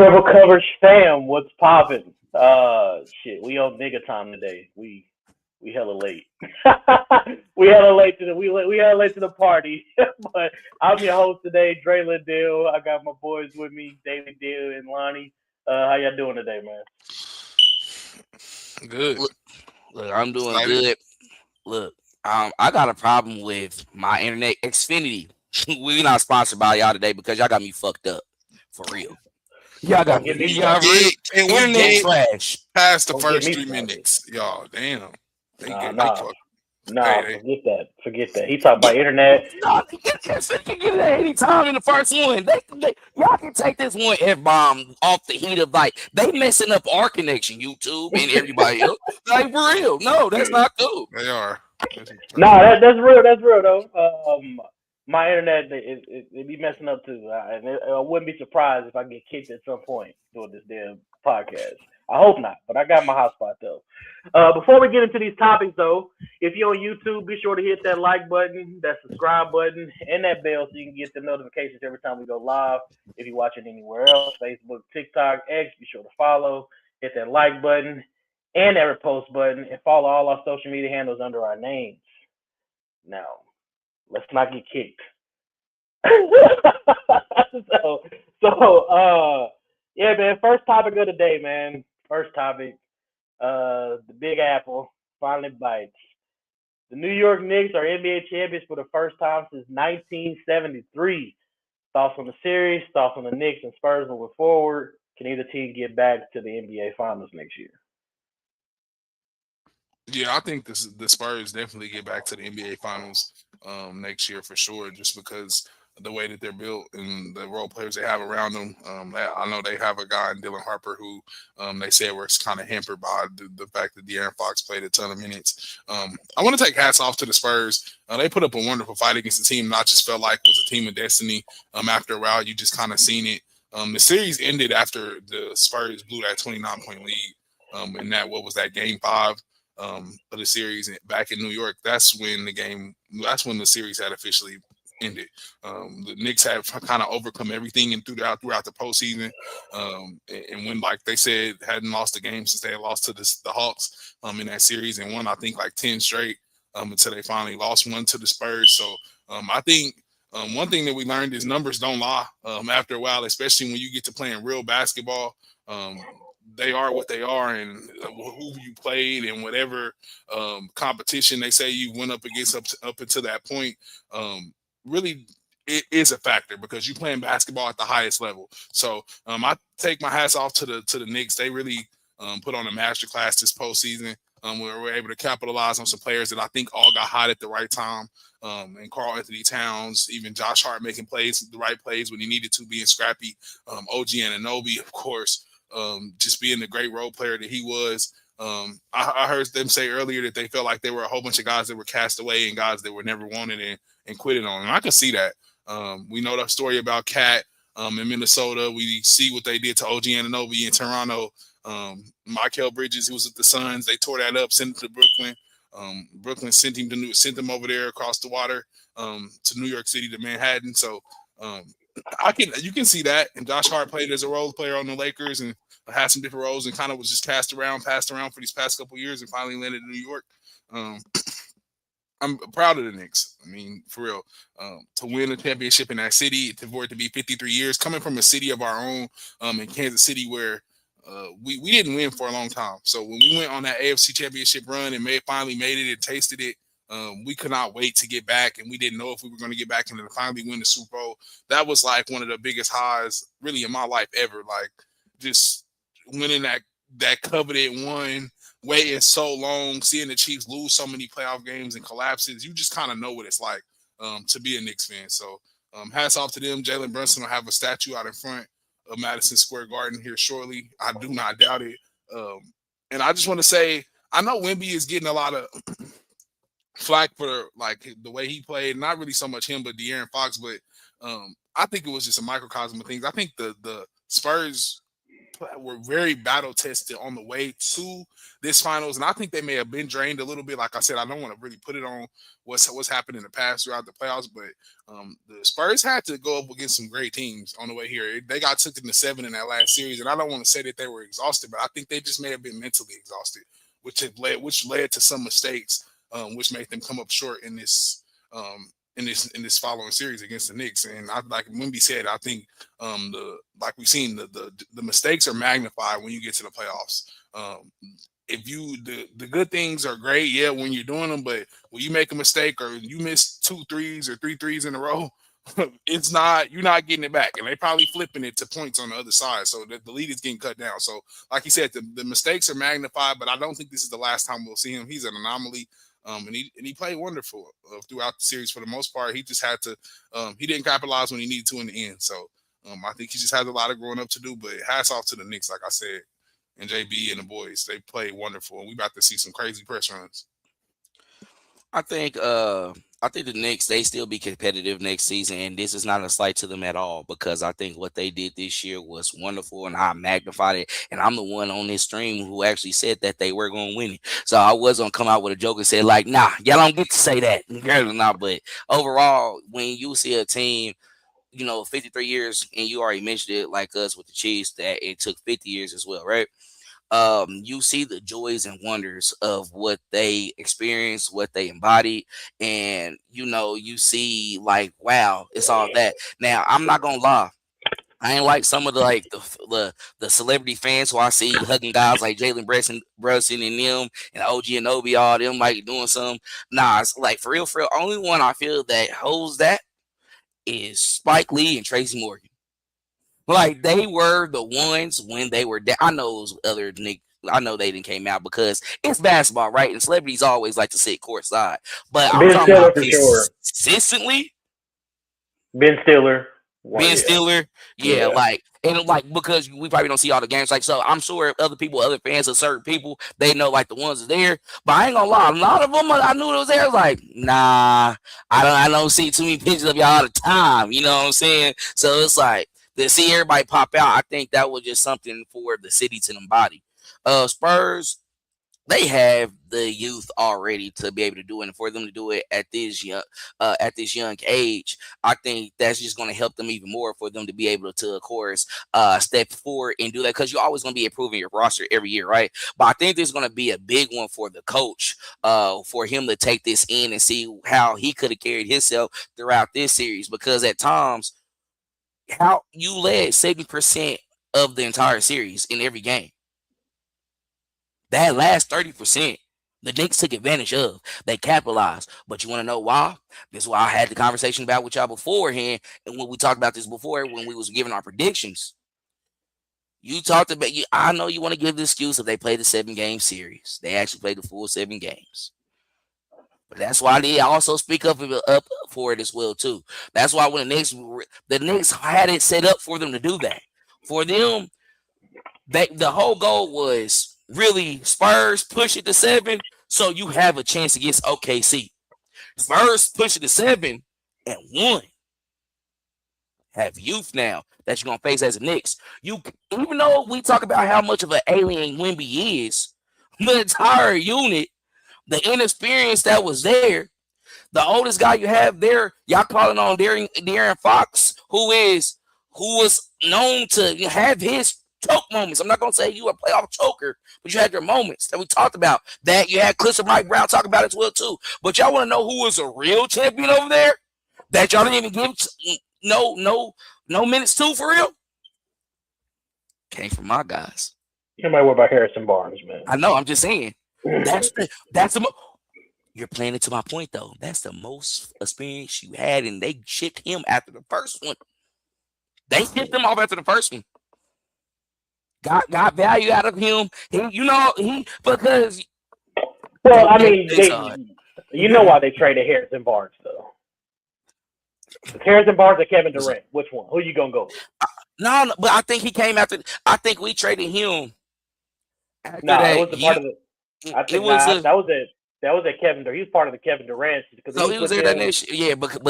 Triple coverage fam, what's poppin'? Shit, we on nigga time today. We hella late. We hella late to we hella late to the party. But I'm your host today, Drayla Dill. I got my boys with me, David Dill and Lonnie. How y'all doing today, man? Good. Look, I'm doing Excited. good. Look, I got a problem with my internet. Xfinity. We not sponsored by y'all today because y'all got me fucked up. For real. Y'all Don't got get me. me Y'all started. real Can we internet get trash. past the Don't get first me 3 minutes, started. y'all? Damn. Nah, They nah, fuck. nah. Hey, Forget that. Forget that. He talking about internet. Y'all can get it at any time in the first one. Y'all can take this one F bomb off the heat of like they messing up our connection, YouTube and everybody else. Like for real. No, that's not cool. they are. Nah, that's real. That's real though. My internet it be messing up too. I wouldn't be surprised if I get kicked at some point doing this damn podcast. I hope not, but I got my hotspot though. Before we get into these topics though, if you're on YouTube, be sure to hit that like button, that subscribe button, and that bell so you can get the notifications every time we go live. If you're watching anywhere else, Facebook, TikTok, X, be sure to follow, hit that like button and that repost button, and follow all our social media handles under our names. Now, let's not get kicked. so, so, yeah, man. First topic of the day, man. First topic. The Big Apple finally bites. The New York Knicks are NBA champions for the first time since 1973. Thoughts on the series? Thoughts on the Knicks and Spurs moving forward? Can either team get back to the NBA Finals next year? Yeah, I think the Spurs definitely get back to the NBA Finals next year for sure, just because of the way that they're built and the role players they have around them. I know they have a guy in Dylan Harper who they said was kind of hampered by the fact that De'Aaron Fox played a ton of minutes. I want to take hats off to the Spurs. They put up a wonderful fight against the team, not just felt like was a team of destiny. After a while, you just kind of seen it. The series ended after the Spurs blew that 29-point lead. And that what was that game 5 of the series back in New York. That's when the series had officially ended. The Knicks have kind of overcome everything and throughout the postseason. And when, like they said, hadn't lost a game since they had lost to the Hawks in that series and won, I think, like 10 straight until they finally lost one to the Spurs. So I think one thing that we learned is numbers don't lie after a while, especially when you get to playing real basketball. They are what they are, and who you played and whatever competition they say you went up against up until that point, really it is a factor because you're playing basketball at the highest level. So I take my hats off to the Knicks. They really put on a masterclass this postseason. We were able to capitalize on some players that I think all got hot at the right time. And Karl Anthony Towns, even Josh Hart making the right plays when he needed to, being scrappy. OG Anunoby, of course. Just being the great role player that he was. I heard them say earlier that they felt like there were a whole bunch of guys that were cast away and guys that were never wanted and quitted on. And I can see that. We know the story about Cat in Minnesota. We see what they did to OG Anunoby in Toronto. Michael Bridges, who was at the Suns, they tore that up, sent him to Brooklyn. Brooklyn sent him over there across the water to New York City to Manhattan. So you can see that. And Josh Hart played as a role player on the Lakers and had some different roles and kind of was just passed around for these past couple of years and finally landed in New York. I'm proud of the Knicks. I mean, for real, to win a championship in that city, for it to be 53 years, coming from a city of our own in Kansas City where we didn't win for a long time. So when we went on that AFC championship run and finally made it and tasted it, we could not wait to get back, and we didn't know if we were going to get back and then finally win the Super Bowl. That was like one of the biggest highs really in my life ever. Like just winning that coveted one, waiting so long, seeing the Chiefs lose so many playoff games and collapses. You just kind of know what it's like to be a Knicks fan. So hats off to them. Jalen Brunson will have a statue out in front of Madison Square Garden here shortly. I do not doubt it. And I just want to say, I know Wemby is getting a lot of flack for like the way he played. Not really so much him, but De'Aaron Fox. But I think it was just a microcosm of things. I think the Spurs were very battle tested on the way to this finals, and I think they may have been drained a little bit. Like I said, I don't want to really put it on what's happened in the past throughout the playoffs, but the Spurs had to go up against some great teams on the way here. They got took into 7 in that last series, and I don't want to say that they were exhausted, but I think they just may have been mentally exhausted, which led to some mistakes, which made them come up short in this following series against the Knicks. And like Wemby said, I think like we've seen the mistakes are magnified when you get to the playoffs. If the good things are great, yeah, when you're doing them, but when you make a mistake or you miss 2 threes or 3 threes in a row, you're not getting it back, and they're probably flipping it to points on the other side. So the lead is getting cut down. So like you said, the mistakes are magnified, but I don't think this is the last time we'll see him. He's an anomaly. And he played wonderful throughout the series for the most part. He just had to he didn't capitalize when he needed to in the end. So I think he just has a lot of growing up to do. But hats off to the Knicks, like I said, and JB and the boys. They played wonderful, and we about to see some crazy press runs. I think the Knicks, they still be competitive next season, and this is not a slight to them at all, because I think what they did this year was wonderful, and I magnified it. And I'm the one on this stream who actually said that they were going to win it. So I was going to come out with a joke and say, like, nah, y'all don't get to say that. But overall, when you see a team, 53 years, and you already mentioned it, like us with the Chiefs, that it took 50 years as well, right? You see the joys and wonders of what they experienced, what they embodied, and you see like, wow, it's all that. Now, I'm not gonna lie, I ain't like some of the celebrity fans who I see hugging guys like Jalen Brunson and them and OG and Obi, all them like doing some. Nah, it's like for real. Only one I feel that holds that is Spike Lee and Tracy Morgan. Like, they were the ones when they were I know it was other Nick. I know they didn't came out because it's basketball, right? And celebrities always like to sit courtside. But I'm talking about consistently. Ben Stiller. Yeah, like, and like, because we probably don't see all the games, like, so I'm sure other fans of certain people, they know like the ones that are there. But I ain't gonna lie, a lot of them I knew it was there. I was like, nah, I don't see too many pictures of y'all all the time. You know what I'm saying? So it's like, to see everybody pop out, I think that was just something for the city to embody. Spurs, they have the youth already to be able to do it, and for them to do it at this young age, I think that's just going to help them even more, for them to be able to, of course, step forward and do that, because you're always going to be improving your roster every year, right? But I think there's going to be a big one for the coach, for him to take this in and see how he could have carried himself throughout this series, because at times, how you led 70% of the entire series in every game. That last 30%, the Knicks took advantage of. They capitalized. But you want to know why? This is why I had the conversation about with y'all beforehand, and when we talked about this before, when we was giving our predictions. You talked about, I know you want to give the excuse if they played the 7-game series. They actually played the full 7 games. But that's why they also speak up for it as well, too. That's why when the Knicks had it set up for them to do that. For them, the whole goal was really Spurs push it to 7, so you have a chance against OKC. Spurs push it to 7 and 1. Have youth now that you're going to face as a Knicks. Even though we talk about how much of an alien Wemby is, the entire unit, the inexperience that was there, the oldest guy you have there, y'all calling on De'Aaron Fox, who was known to have his choke moments. I'm not going to say you a playoff choker, but you had your moments that we talked about. That you had Cliff and Mike Brown talk about as well, too. But y'all want to know who was a real champion over there that y'all didn't even give no minutes to, for real? Came from my guys. You might worry about Harrison Barnes, man. I know. I'm just saying. You're playing it to my point, though. That's the most experience you had, and they shipped him after the first one. They shipped him off after the first one. Got value out of him. Because. Well, I mean, you know why they traded Harrison Barnes, though. Harrison Barnes or Kevin Durant? Which one? Who you gonna go with? No, but I think he came after. I think we traded him. It was a part of the. I think that was at Kevin Durant. He was part of the Kevin Durant. So he was there that next year. Yeah, but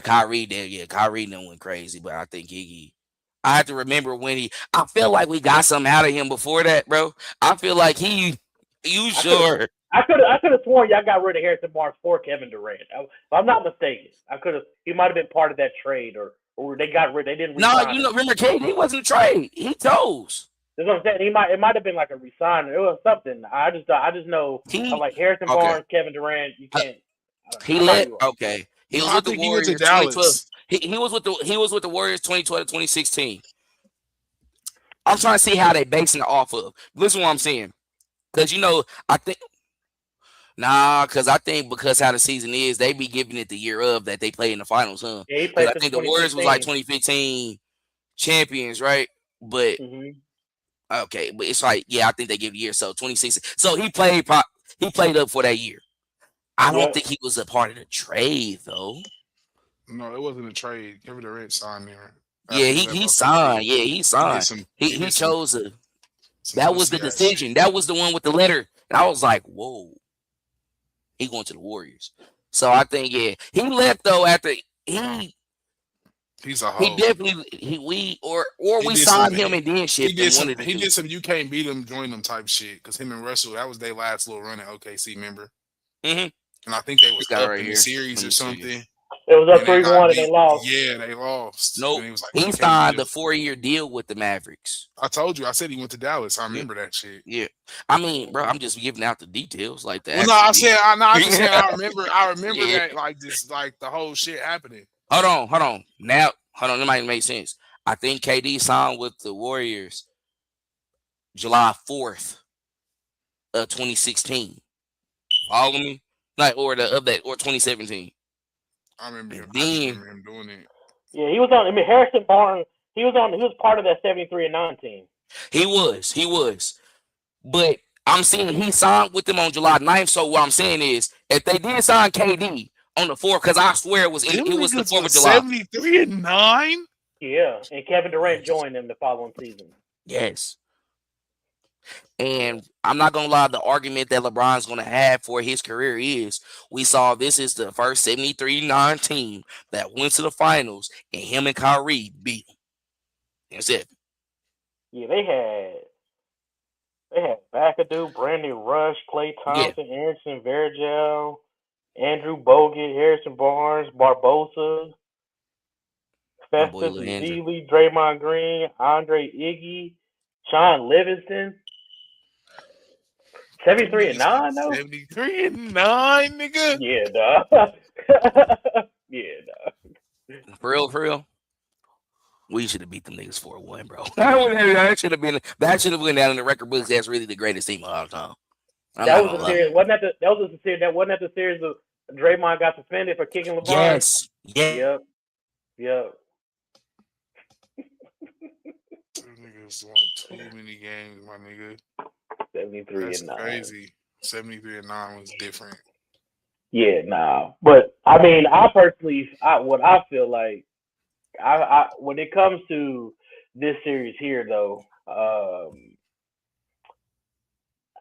Kyrie there. Yeah, Kyrie then went crazy. But I think he I have to remember when I feel like we got something out of him before that, bro. I feel like you sure? I could have sworn y'all got rid of Harrison Barnes for Kevin Durant. If I'm not mistaken, he might have been part of that trade, or they got rid. They didn't No, resign him. remember KD wasn't a trade. He chose. That's what I'm saying. It might have been like a resign. It was something. I just know. I'm like Harrison Barnes, Kevin Durant. You can't. He left. Okay. He was with the he went to Warriors 2012. Dallas. He was with the Warriors 2012 to 2016. I'm trying to see how they basing it off of. Listen to what I'm saying. Because I think because how the season is, they be giving it the year of that they play in the finals, huh? Yeah, he played. I think the Warriors was like 2015 champions, right? But okay, but it's like, I think they give a year. So 2016. So he played up for that year. I don't think he was a part of the trade though. No, it wasn't a trade. Kevin Durant signed there. Yeah, he signed. Yeah, he signed. He chose a. That was the decision. Shit. That was the one with the letter. And I was like, whoa. He going to the Warriors. So I think, he left though after he's a hoe. He definitely we signed him and then shit. He did some you can't beat him, join them type shit. Because him and Russell, that was their last little run at OKC, remember? Mm-hmm. And I think they was up in the series or something. It was up 3-1 and they lost. Yeah, they lost. Nope. He signed the 4-year deal with the Mavericks. I told you. I said he went to Dallas. I remember that shit. Yeah. I mean, bro, I'm just giving out the details like that. Well, no, I said I remember that like the whole shit happening. Hold on. Now, that might make sense. I think KD signed with the Warriors July 4th of 2016. Follow me? Or 2017. I remember him doing it. Yeah, he was on. I mean, Harrison Barnes. He was part of that 73-9 team. He was. But I'm saying he signed with them on July 9th. So what I'm saying is, if they did sign KD on the 4th, because I swear it was the 4th of July. 73-9. Yeah, and Kevin Durant joined them the following season. Yes. And I'm not going to lie, the argument that LeBron's going to have for his career is we saw this is the first 73-9 team that went to the finals, and him and Kyrie beat them. That's it. Yeah, they had McAdoo, Brandon Rush, Klay Thompson, Anderson, Varejao, Andrew Bogut, Harrison Barnes, Barbosa, Festus Ezeli, Draymond Green, Andre Iggy, Sean Livingston. 73-9 though. 73-9, nigga. Yeah, dog. For real. We should have beat them niggas 4-1, bro. That should have been down in the record books. That's really the greatest team of all time. That was the series. Wasn't that the series of Draymond got suspended for kicking LeBron? Yes. Yeah. Yep. Niggas won too many games, my nigga. 73-9. That's crazy. 73-9 was different. Yeah, nah. But I mean, I personally, what I feel like, I when it comes to this series here, though,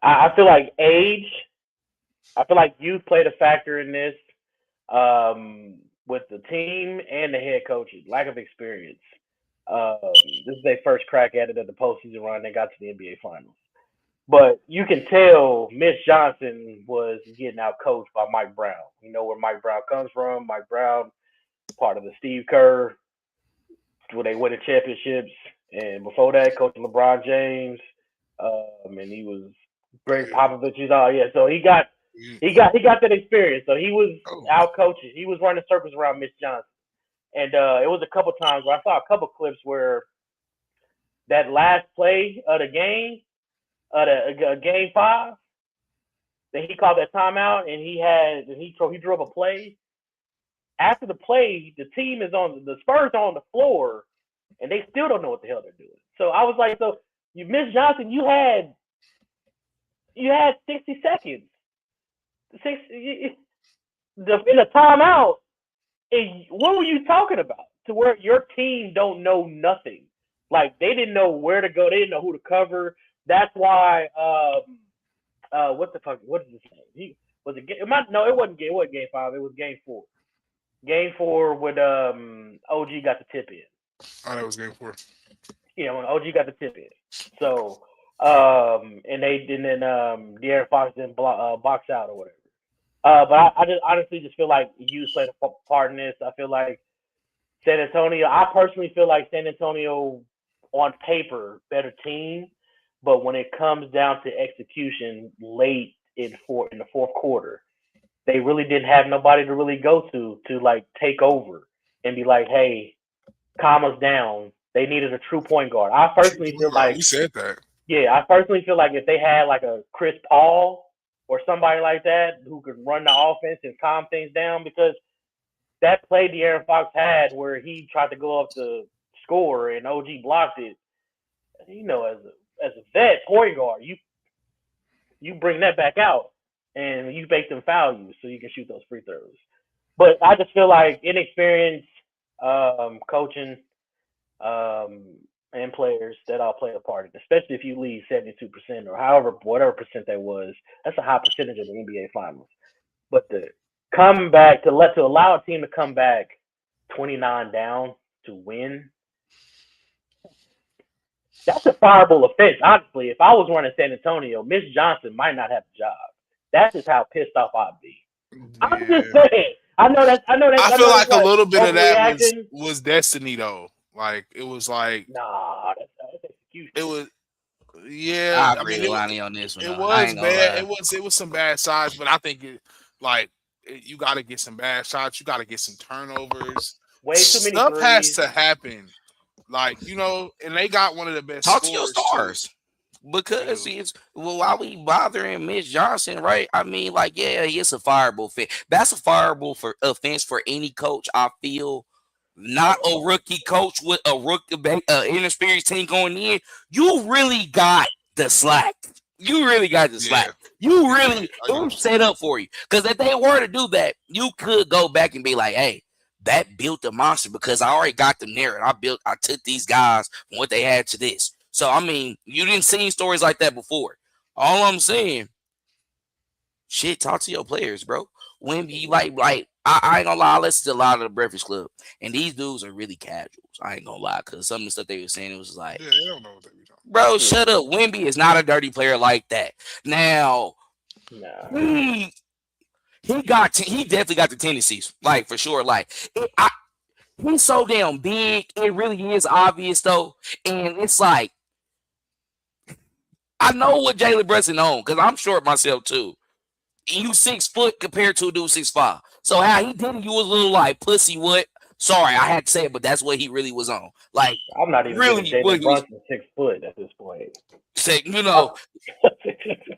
I feel like age. I feel like youth played a factor in this, with the team and the head coaches, lack of experience. This is their first crack at it at the postseason run. They got to the NBA Finals. But you can tell Mitch Johnson was getting out coached by Mike Brown. You know where Mike Brown comes from. Mike Brown, part of the Steve Kerr, where they win the championships. And before that, coaching LeBron James. And he was Greg Popovich's all. Yeah, so he got that experience. So he was out coaching. He was running circles around Mitch Johnson. And it was a couple times where I saw a couple clips where that last play of the game, game 5, then he called that timeout and he drew up a play. After the play, the Spurs are on the floor and they still don't know what the hell they're doing. So I was like, so you Miss Johnson, you had 60 seconds. In a timeout. And what were you talking about? To where your team don't know nothing. Like they didn't know where to go, they didn't know who to cover. That's why what the fuck? What is his name? It wasn't game 5. It was game 4. Game 4 when OG got the tip in. Oh, that was game 4. Yeah, when OG got the tip in. So, and then De'Aaron Fox didn't box out or whatever. But I just honestly just feel like Hughes played a part in this. I feel like San Antonio. I personally feel like San Antonio, on paper, better team, but when it comes down to execution late in the fourth quarter, they really didn't have nobody to really go to like take over and be like, hey, calm us down. They needed a true point guard. I personally feel like We said that. Yeah, I personally feel like if they had like a Chris Paul or somebody like that who could run the offense and calm things down, because that play De'Aaron Fox had where he tried to go up the score and OG blocked it. You know, as a vet point guard, you bring that back out and you make them foul you so you can shoot those free throws. But I just feel like inexperience, coaching, and players that all play a part in it, especially if you lead 72% or whatever percent that was. That's a high percentage of the NBA Finals. But to come back to allow a team to come back 29 down to win, that's a fireable offense. Honestly, if I was running San Antonio, Mitch Johnson might not have a job. That's just how pissed off I'd be. I'm just saying. I know that. I feel like a little bit of that overreacting. was destiny, though. Like it was like Nah, that's execution. it was. Yeah, I agree with Lonnie on this one. It was bad. It was some bad shots, but I think you got to get some bad shots. You got to get some turnovers. Way too many stuff threes. has to happen. Like, and they got one of the best. Talk to your stars. Because while we bothering Mitch Johnson, right? I mean, like, yeah, it's a fireable fit. That's a fireable offense for any coach. I feel not a rookie coach with a rookie inexperienced team going in. You really got the slack. You really got the slack. You really set up for you. Because if they were to do that, you could go back and be like, hey, that built the monster because I already got them there. And I took these guys from what they had to this. So, I mean, you didn't see stories like that before. All I'm saying, shit, talk to your players, bro. Wemby, like I ain't gonna lie, I listened to a lot of the Breakfast Club, and these dudes are really casuals. I ain't gonna lie, because some of the stuff they were saying, it was like, they don't know what they be talking about. Bro, shut up. Wemby is not a dirty player like that. Now, he definitely got the tendencies, like, for sure. Like, he's so damn big. It really is obvious, though. And it's like, I know what Jalen Brunson on, because I'm short myself, too. And you 6 foot compared to a dude 6'5". So how he did it, you was a little like, pussy what? Sorry, I had to say it, but that's what he really was on. Like, I'm not even really Jalen Brunson 6 foot at this point. Say, I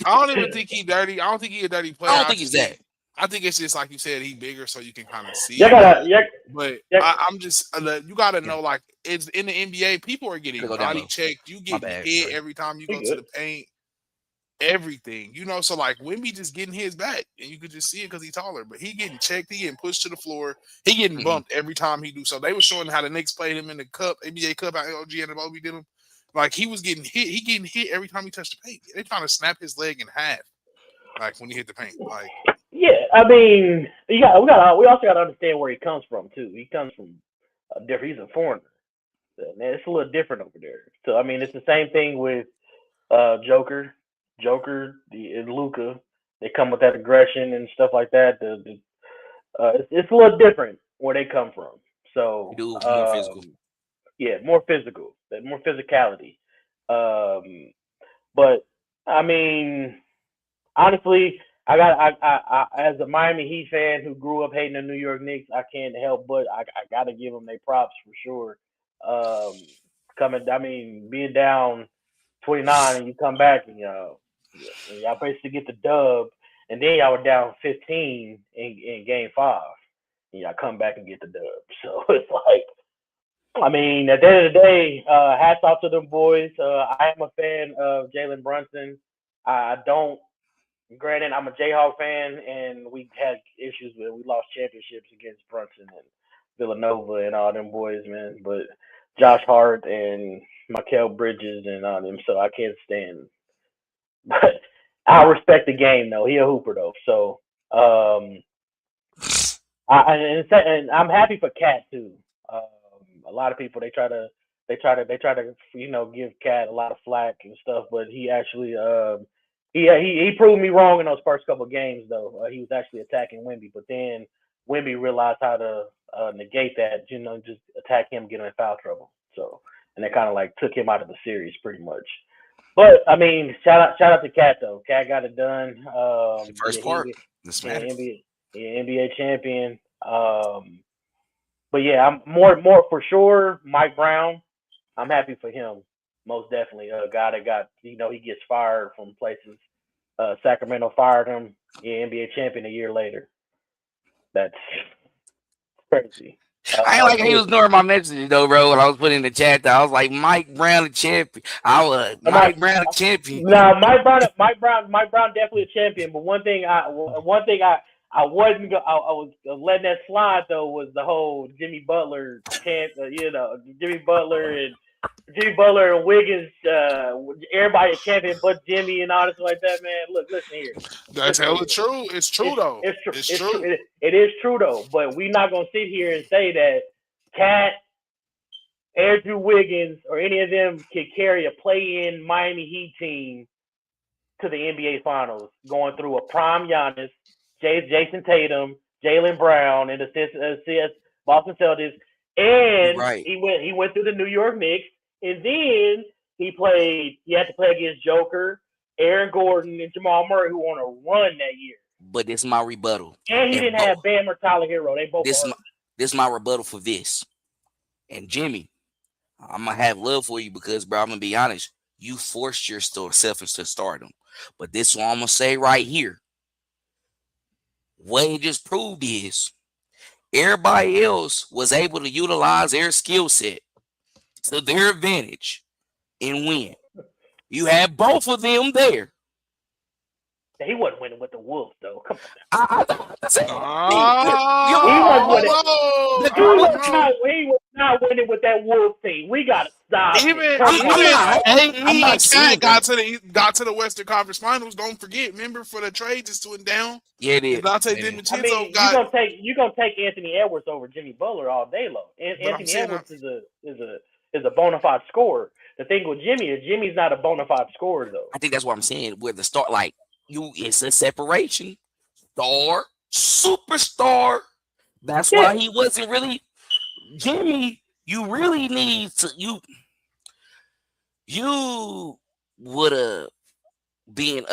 don't even think he's dirty. I don't think he's a dirty player. I don't think he's that. I think it's just like you said, he's bigger, so you can kind of see. I'm just, you got to know, like, it's in the NBA, people are getting body checked. You get hit every time you go to the paint. Everything, so like Wemby just getting his back, and you could just see it because he's taller, but he getting checked, he getting pushed to the floor, he getting bumped every time he do. So they were showing how the Knicks played him in the cup, NBA Cup, how LG and the Bobby did him. Like he was getting hit, he getting hit every time he touched the paint. They trying to snap his leg in half, like when he hit the paint. Like, yeah, I mean, we also got to understand where he comes from too. He comes from he's a foreigner, and it's a little different over there. So I mean, it's the same thing with Joker, and Luka. They come with that aggression and stuff like that. It's a little different where they come from. So more physical. Yeah, more physical, more physicality. But I mean, honestly, I as a Miami Heat fan who grew up hating the New York Knicks, I can't help but I got to give them their props for sure. Being down 29 and you come back and y'all basically get the dub, and then y'all were down 15 in game 5, and y'all come back and get the dub. So it's like, I mean, at the end of the day, hats off to them boys. I am a fan of Jalen Brunson. Granted, I'm a Jayhawk fan, and we had issues we lost championships against Brunson and Villanova and all them boys, man. But Josh Hart and Mikal Bridges and all them, so I can't stand. But I respect the game, though. He a hooper, though. So, and I'm happy for Cat too. A lot of people they try to give Cat a lot of flack and stuff, but he actually he proved me wrong in those first couple of games though. He was actually attacking Wemby, but then Wemby realized how to negate that, just attack him, get him in foul trouble. So, and they kind of like took him out of the series pretty much. But I mean, shout out to Cat though. Cat got it done. First part, this matters. NBA champion. But yeah, I'm more for sure. Mike Brown, I'm happy for him. Most definitely, a guy that got he gets fired from places. Sacramento fired him. Yeah, NBA champion a year later. That's crazy. I ain't like he was ignoring my messages though, bro. When I was putting in the chat, I was like, Mike Brown the champion. I was Mike Brown the champion. No, Mike Brown definitely a champion. But one thing I wasn't I was letting that slide though was the whole Jimmy Butler chance. Jimmy Butler and Wiggins, everybody a champion but Jimmy and all this like that, man. Look, listen here. That's hella true. It's true though. It's true. It is true though. But we're not gonna sit here and say that Cat, Andrew Wiggins, or any of them can carry a play-in Miami Heat team to the NBA Finals, going through a prime Giannis, Jason Tatum, Jaylen Brown, and the Boston Celtics. And he went through the New York Knicks, and then he had to play against Joker, Aaron Gordon, and Jamal Murray, who won a run that year. But this is my rebuttal. And he didn't have Bam or Tyler Hero. They both. This is my rebuttal for this. And Jimmy, I'm gonna have love for you because, bro, I'm gonna be honest. You forced yourself into stardom. But this is what I'm gonna say right here. What he just proved is everybody else was able to utilize their skill set to their advantage and win. You had both of them there. He wasn't winning with the Wolves, though. Come on. He was not winning with that Wolves team. We got to stop. Got to the Western Conference Finals. Don't forget, remember for the trade just went down. Yeah, it is. You're gonna take Anthony Edwards over Jimmy Butler all day long. Anthony Edwards is a bona fide scorer. The thing with Jimmy is Jimmy's not a bona fide scorer though. I think that's what I'm saying. Where the start, like it's a separation. Star, superstar. That's why he wasn't really Jimmy. You really need to you would have been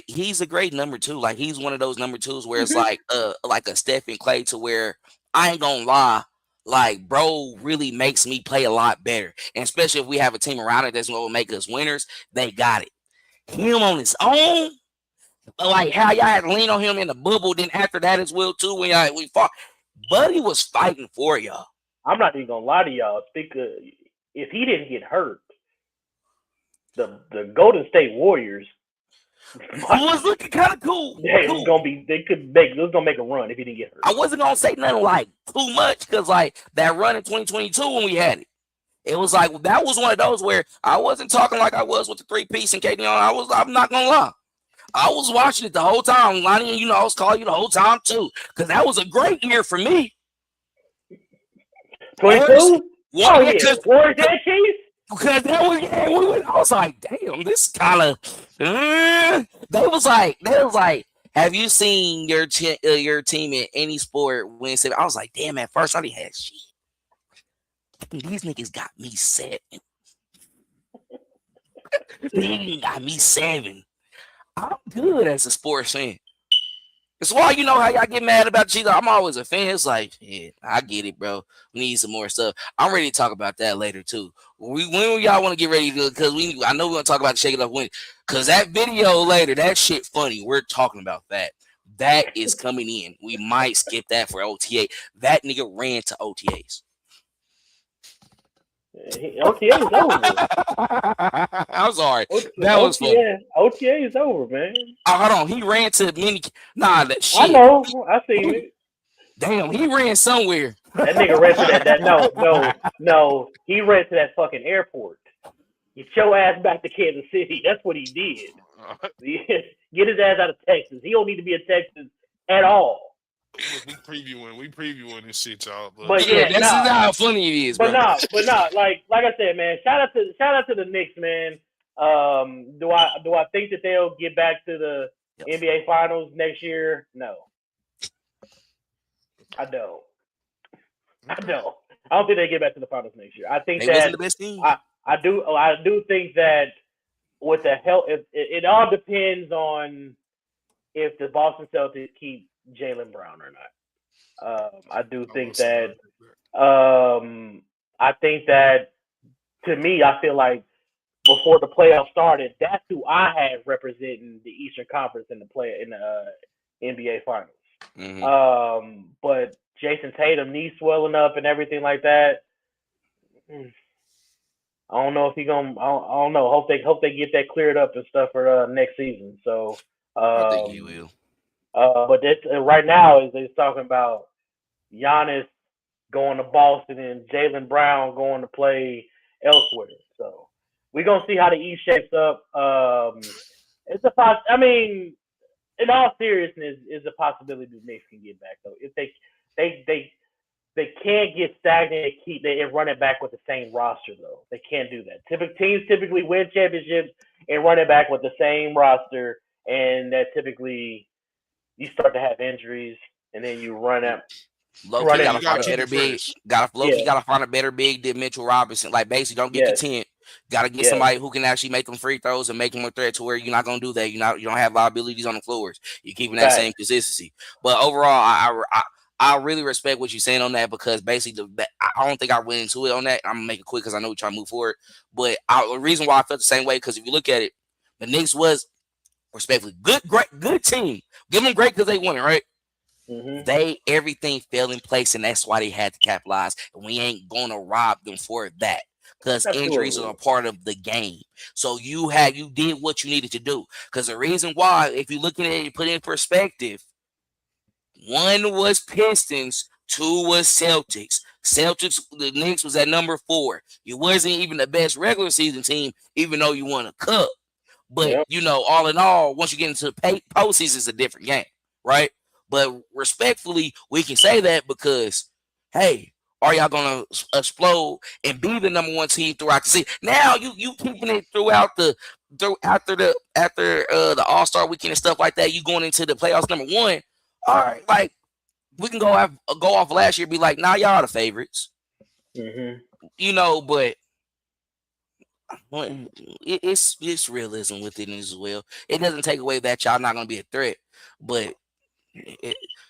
he's a great number two. Like he's one of those number twos where it's like a Stephen Clay to where I ain't gonna lie. Like, bro, really makes me play a lot better. And especially if we have a team around it that's gonna make us winners, they got it. Him on his own, like how y'all had to lean on him in the bubble, then after that as well, too, when we fought. Buddy was fighting for y'all. I'm not even gonna lie to y'all. If he didn't get hurt, the Golden State Warriors was looking kind of cool. Yeah, it was gonna make a run if he didn't get hurt. I wasn't gonna say nothing like too much because like that run in 2022 when we had it was like that was one of those where I wasn't talking like I was with the 3-piece and KD on. I'm not gonna lie. I was watching it the whole time. Lonnie, I was calling you the whole time too because that was a great year for me. 22? Warriors and Chiefs? Because that was I was like, damn, this kind of. They was like, have you seen your team in any sport win 7? I was like, damn, at first I didn't have shit. These niggas got me 7. They got me 7. I'm good as a sports fan. That's why you know how y'all get mad about G. I'm always a fan. It's like, yeah, I get it, bro. We need some more stuff. I'm ready to talk about that later too. When y'all want to get ready to, because I know we're gonna talk about the Shake It Up win. Because that video later, that shit funny. We're talking about that. That is coming in. We might skip that for OTA. That nigga ran to OTAs. OTA is over. I'm sorry. That was fun. OTA is over, man. Hold on. He ran to mini. Nah, that shit. I know. I seen it. Damn, he ran somewhere. That nigga ran to that. No. He ran to that fucking airport. Get your ass back to Kansas City. That's what he did. Get his ass out of Texas. He don't need to be in Texas at all. We previewing this shit, y'all. But yeah, this is how funny it is, bro. But like I said, man, shout out to the Knicks, man. Do I think that they'll get back to the NBA Finals next year? No, I don't. I don't think they get back to the Finals next year. I think they that wasn't the best team. I do think that with the help, it all depends on if the Boston Celtics keep Jaylen Brown or not. I do think that. I think that, to me, I feel like before the playoffs started, that's who I had representing the Eastern Conference in the NBA Finals. Mm-hmm. But Jason Tatum, knee swelling up and everything like that. I don't know if he gonna. I don't know. Hope they get that cleared up and stuff for next season. So I think he will. But right now is they're talking about Giannis going to Boston and Jaylen Brown going to play elsewhere. So we're gonna see how the East shapes up. It's I mean, in all seriousness, is a possibility the Knicks can get back though. If they can't get stagnant and run it back with the same roster though. They can't do that. Teams typically win championships and run it back with the same roster, and that typically you start to have injuries, and then you run out. Low-key gotta find a better big. Gotta find a better big than Mitchell Robinson. Like basically, don't get content. Gotta get somebody who can actually make them free throws and make them a threat to where you're not gonna do that. You don't have liabilities on the floors. You're keeping that same consistency. But overall, I really respect what you're saying on that because basically, I don't think I went into it on that. I'm gonna make it quick because I know we're trying to move forward. But the reason why I felt the same way because if you look at it, the Knicks was respectfully good team. Give them great because they won it, right? Mm-hmm. Everything fell in place, and that's why they had to capitalize. And we ain't gonna rob them for that because injuries are a part of the game. So you did what you needed to do. Because the reason why, if you're looking at it, put it in perspective, 1 was Pistons, 2 was Celtics. The Knicks was at number 4. You wasn't even the best regular season team, even though you won a cup. But all in all, once you get into the postseason, it's a different game, right? But respectfully, we can say that because, hey, are y'all gonna explode and be the number 1 team throughout the season? Now you keeping it after the All-Star weekend and stuff like that. You going into the playoffs number 1. All right, like we can go off last year, be like, nah, y'all are the favorites. Mm-hmm. But it's realism with it as well. It doesn't take away that y'all not gonna be a threat, but.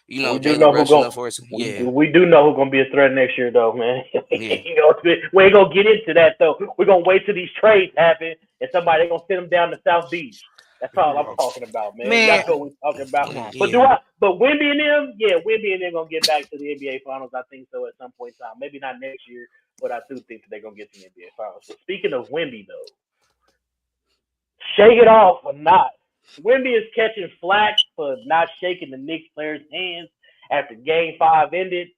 We do know who's gonna be a threat next year, though, man. We ain't gonna get into that though. We're gonna wait till these trades happen, and somebody gonna send them down to South Beach. That's all I'm talking about, man. That's what we're talking about. But Wemby and them gonna get back to the NBA Finals. I think so at some point in time. Maybe not next year, but I do think that they're gonna get to the NBA Finals. But speaking of Wemby, though, shake it off or not. Wemby is catching flack for not shaking the Knicks players' hands after Game 5 ended.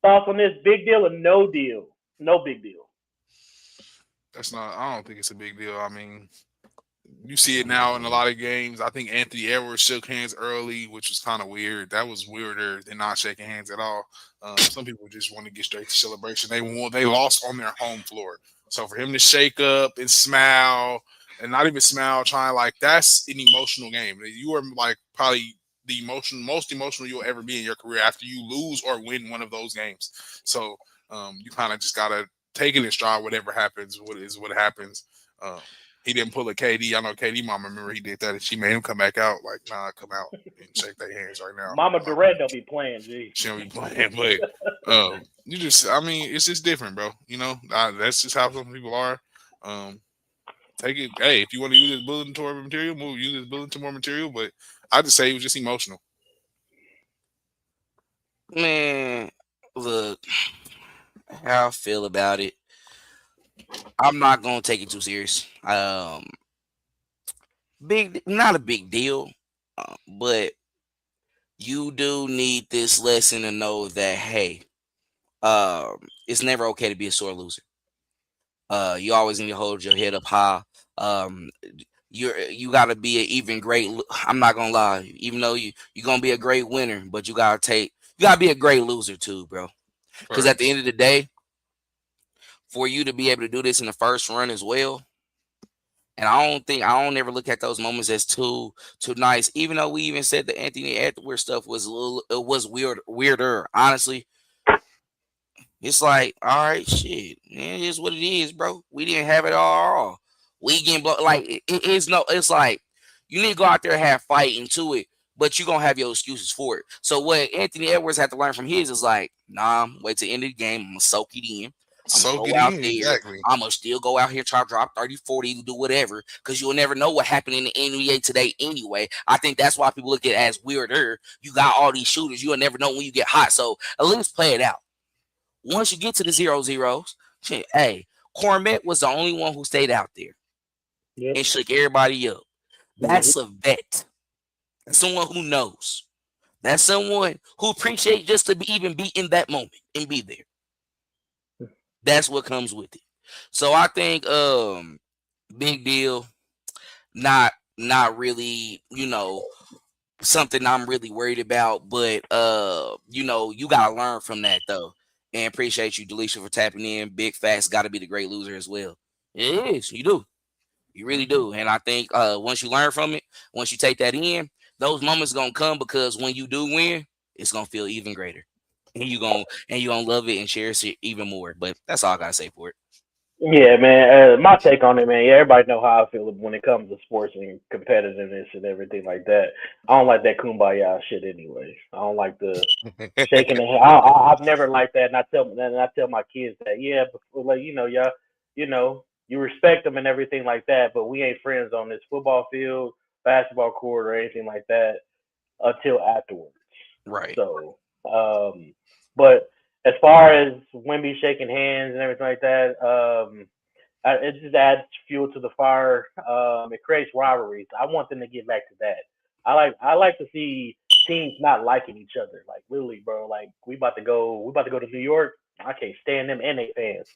Thoughts on this? Big deal or no deal? No big deal. I don't think it's a big deal. I mean, you see it now in a lot of games. I think Anthony Edwards shook hands early, which was kind of weird. That was weirder than not shaking hands at all. Some people just want to get straight to celebration. They lost on their home floor. So for him to shake up and smile and not even smile, trying that's an emotional game. You are like probably the most emotional you'll ever be in your career after you lose or win one of those games. So you kind of just gotta take it in stride. Whatever happens, what happens. He didn't pull a KD. I know KD mama remember he did that, and she made him come back out. Like, nah, come out and shake their hands right now. Mama Durant don't be playing, G. She don't be playing, but it's just different, bro. That's just how some people are. Take it. Hey, if you want to use this bulletin tour material, use this bulletin tour material. But I just say it was just emotional. Man, look, how I feel about it. I'm not gonna take it too serious. Not a big deal, but you do need this lesson to know that hey, it's never okay to be a sore loser. You always need to hold your head up high. You gotta be an even great. I'm not gonna lie, even though you're gonna be a great winner, but you gotta you gotta be a great loser too, bro. Because at the Facts. end of the day, for you to be able to do this in the first run as well, and I don't ever look at those moments as too nice. Even though we even said the Anthony Edwards stuff was it was weirder. Honestly, it's like, all right, shit, man, it is what it is, bro. We didn't have it all. We getting like it is no. It's like you need to go out there and have fight into it, but you gonna have your excuses for it. So what Anthony Edwards had to learn from his is like, nah, wait till the end of the game. I'm gonna soak it in. I'm gonna So go get out in, there. exactly. I'm gonna still go out here, try to drop 30, 40, do whatever, because you'll never know what happened in the NBA today anyway. I think that's why people look at it as weirder. You got all these shooters, you'll never know when you get hot. So at least play it out. Once you get to the 0-0s, shit, hey, Cormet was the only one who stayed out there and shook everybody up. That's a vet. That's someone who knows. That's someone who appreciates just to even be in that moment and be there. That's what comes with it. So I think big deal, not really, something I'm really worried about, but you gotta learn from that though. And appreciate you, Delisha, for tapping in. Big facts, gotta be the great loser as well. It is, you do. You really do. And I think once you learn from it, once you take that in, those moments gonna come, because when you do win, it's gonna feel even greater. And you gonna love it and cherish it even more. But that's all I gotta say for it. Yeah, man. My take on it, man. Yeah, everybody know how I feel when it comes to sports and competitiveness and everything like that. I don't like that kumbaya shit, anyway. I don't like the shaking the hand. I've never liked that, and I tell my kids that. Yeah, but like y'all, you respect them and everything like that, but we ain't friends on this football field, basketball court, or anything like that until afterwards. Right. So, but as far as Wemby shaking hands and everything like that, it just adds fuel to the fire. It creates rivalries. I want them to get back to that. I like to see teams not liking each other. Like literally, bro. Like we about to go to New York. I can't stand them and they fans.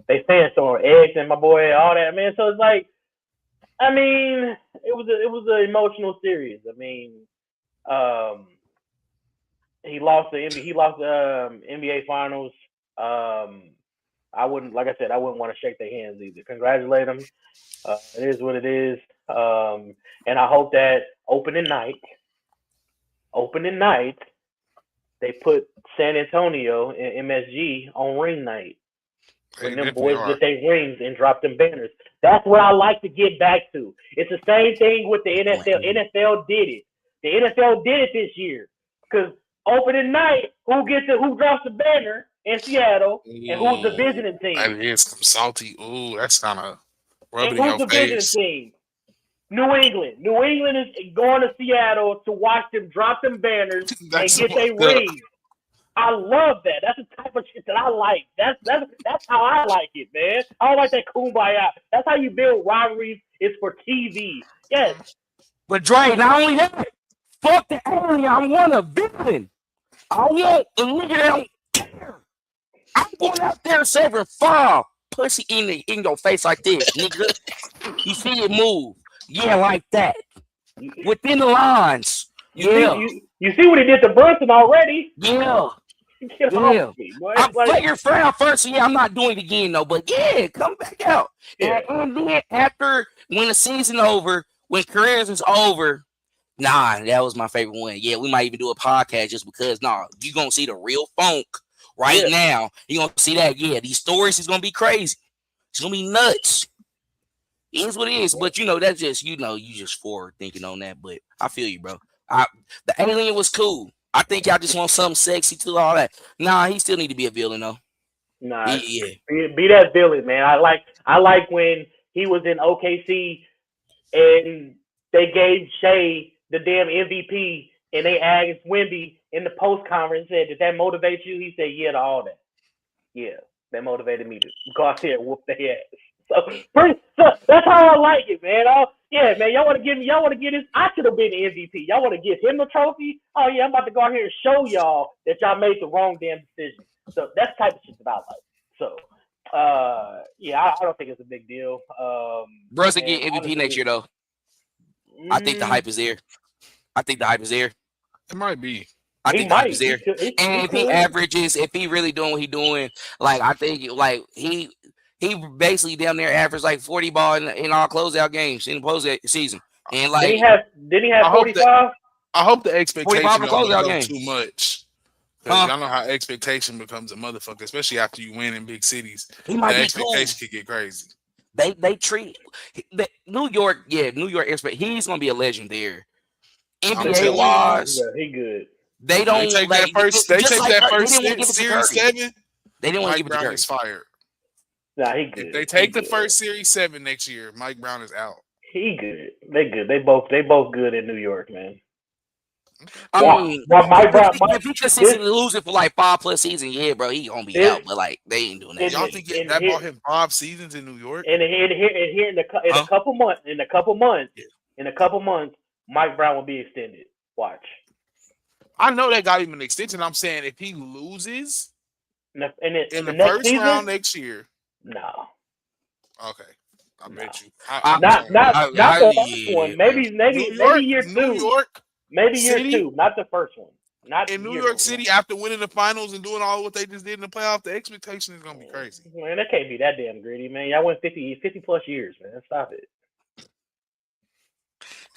They fans throwing eggs and my boy, all that, man. So it's like, I mean, it was an emotional series. I mean, um, he lost the NBA Finals. I wouldn't, like I said, I wouldn't want to shake their hands either. Congratulate them. It is what it is. And I hope that opening night, they put San Antonio and MSG on ring night. They When them definitely boys are. get their rings and drop them banners. That's what I like to get back to. It's the same thing with the NFL. NFL did it. The NFL did it this year. Because opening night, who drops the banner in Seattle, and who's the visiting That team? is some salty. Ooh, that's kind of And rubbing in who's your the visiting face. team? New England. New England is going to Seattle to watch them drop them banners and That's get their fucked up. rings. I love that. That's the type of shit that I like. That's how I like it, man. I don't like that kumbaya. That's how you build rivalries. It's for TV. Yes. But Dre, not only that, fuck the alien. I want a villain. I want the nigga that don't care. I'm going out there saving fire. Pussy in your face like this, nigga. You see it move. Yeah, like that. Within the lines. Yeah. You see what he did to Brunson already? Yeah. Get off me, boy. I'm Like, your friend first. Yeah, I'm not doing it again though. But yeah, come back out. yeah. And then after, when the season over, when careers is over, nah, that was my favorite one. Yeah, we might even do a podcast just because. Nah, you gonna see the real funk right now. You gonna see that? Yeah, these stories is gonna be crazy. It's gonna be nuts. It is what it is. But that's just you just forward thinking on that. But I feel you, bro. The alien was cool. I think y'all just want something sexy to all that. Nah, he still need to be a villain though. Nah, Yeah. be that villain, man. I like when he was in OKC and they gave Shea the damn MVP and they asked Wemby in the post conference, said, "Did that motivate you?" He said, "Yeah, to all that. Yeah, that motivated me to go out there and whoop their ass." So that's how I like it, man. Yeah, man. Y'all want to get this? I should have been the MVP. Y'all want to give him the trophy? Oh yeah, I'm about to go out here and show y'all that y'all made the wrong damn decision. So that's the type of shit that I like. So, yeah, I don't think it's a big deal. Brunson get MVP next year though. I think the hype is there. It might be. I He think the hype is might. there. And if he averages, if he really doing what he doing, like I think like he basically down there averaged like 40 ball in all closeout games in the postseason. And like did he have 45? I hope the 45 expectation in the don't closeout become game. too much. Because y'all know how expectation becomes a motherfucker, especially after you win in big cities. He might the be expectation cool. could get crazy. They treat New York, New York expect he's gonna be a legend there. NBA wise, he good. They don't they take like that first. they They take like that they first didn't want to give it to series Curry. 7. They didn't want to Mike give it to Brown Curry. is fired. Nah, he good. If they take the first series 7 next year, Mike Brown is out. He good. They good. They both good in New York, man. I mean, Mike Brown, if he consistently losing for like 5+ seasons, yeah, bro, he gonna be out. But like, they ain't doing that. Y'all think that bought him 5 seasons in New York? And here in a couple months, Mike Brown will be extended. Watch. I know they got him an extension. I'm saying if he loses in the first season, round next year, no. Okay, I bet you. Not the first one. Maybe year 2. New York. Maybe City? year 2, not the first one. Not in New York City after winning the finals and doing all what they just did in the playoff, the expectation is gonna be crazy. Man, that can't be that damn greedy, man. Y'all went 50 plus years, man. Stop it.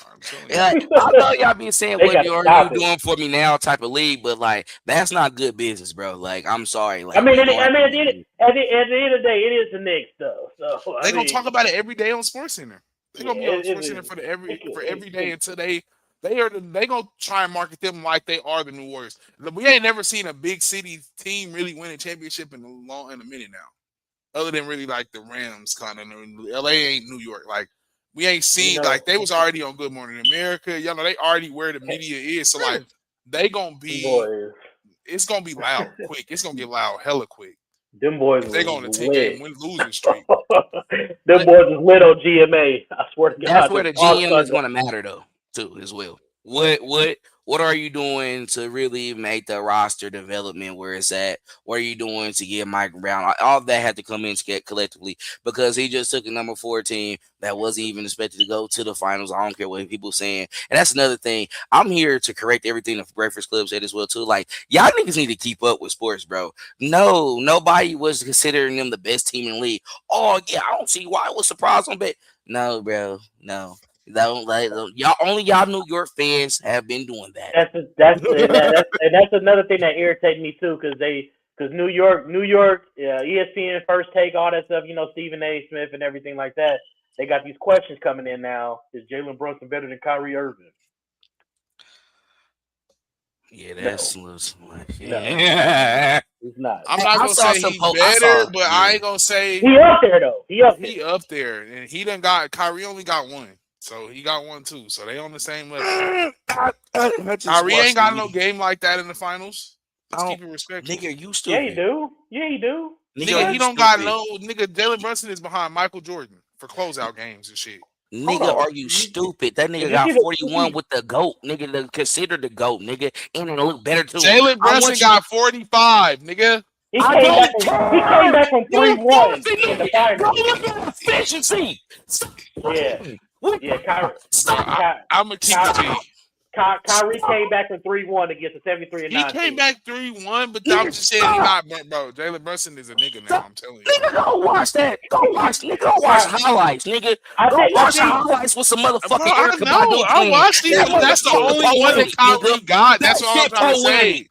I know y'all be saying what are you doing for me now type of league, but like that's not good business, bro. Like I'm sorry. Like, at the end of the day, it is the Knicks though. So they're gonna talk about it every day on SportsCenter. They're gonna be on SportsCenter for every day until they gonna try and market them like they are the New Warriors. We ain't never seen a big city team really win a championship in a minute now, other than really like the Rams kind of. LA ain't New York. Like we ain't seen like they was already on Good Morning America. Y'all know they already where the media is. So like they gonna be. It's gonna be loud quick. It's gonna get loud hella quick. Them boys, they going to 10 game losing streak. Them boys is lit on GMA. I swear to God. That's where the GM is going to matter though, too, as well. What are you doing to really make the roster development where it's at? What are you doing to get Mike Brown? All that had to come in collectively because he just took a number 4 team that wasn't even expected to go to the finals. I don't care what people saying. And that's another thing. I'm here to correct everything the Breakfast Club said as well, too. Like, y'all niggas need to keep up with sports, bro. No, nobody was considering them the best team in the league. Oh, yeah, I don't see why I was surprised on bet. No, bro, no. Y'all New York fans have been doing that. That's another thing that irritates me too, because New York, ESPN, First Take, all that stuff. Stephen A. Smith and everything like that. They got these questions coming in now. Is Jalen Brunson better than Kyrie Irving? Yeah, that's loose. Yeah, he's not. I'm not gonna say he's better, but I ain't gonna say he up there though. He up there, and he done got Kyrie only got 1. So he got 1 too. So they on the same level. Kyrie ain't got no game like that in the finals. Let's keep it respectful. Nigga, you stupid. Yeah, you do. Nigga, he don't got no nigga. Jalen Brunson is behind Michael Jordan for closeout games and shit. Nigga, are you stupid? That nigga got 41 with the GOAT. Nigga, consider the GOAT, nigga. And it'll look better too. Jalen Brunson got 45. Nigga. He came back from 3-1 in the finals. Go look at efficiency. Yeah. Yeah, Kyrie. I'm gonna keep it to you. Kyrie came back from 3-1 against the 73-9. He came back 3-1, but I'm just saying he not, bro. Jalen Brunson is a nigga now. I'm telling you. Nigga, go watch that. Go watch highlights, nigga. Go watch highlights with some motherfucking Erica Badu. I watched it. That's the only one that Kyrie got. That's what I'm trying to say.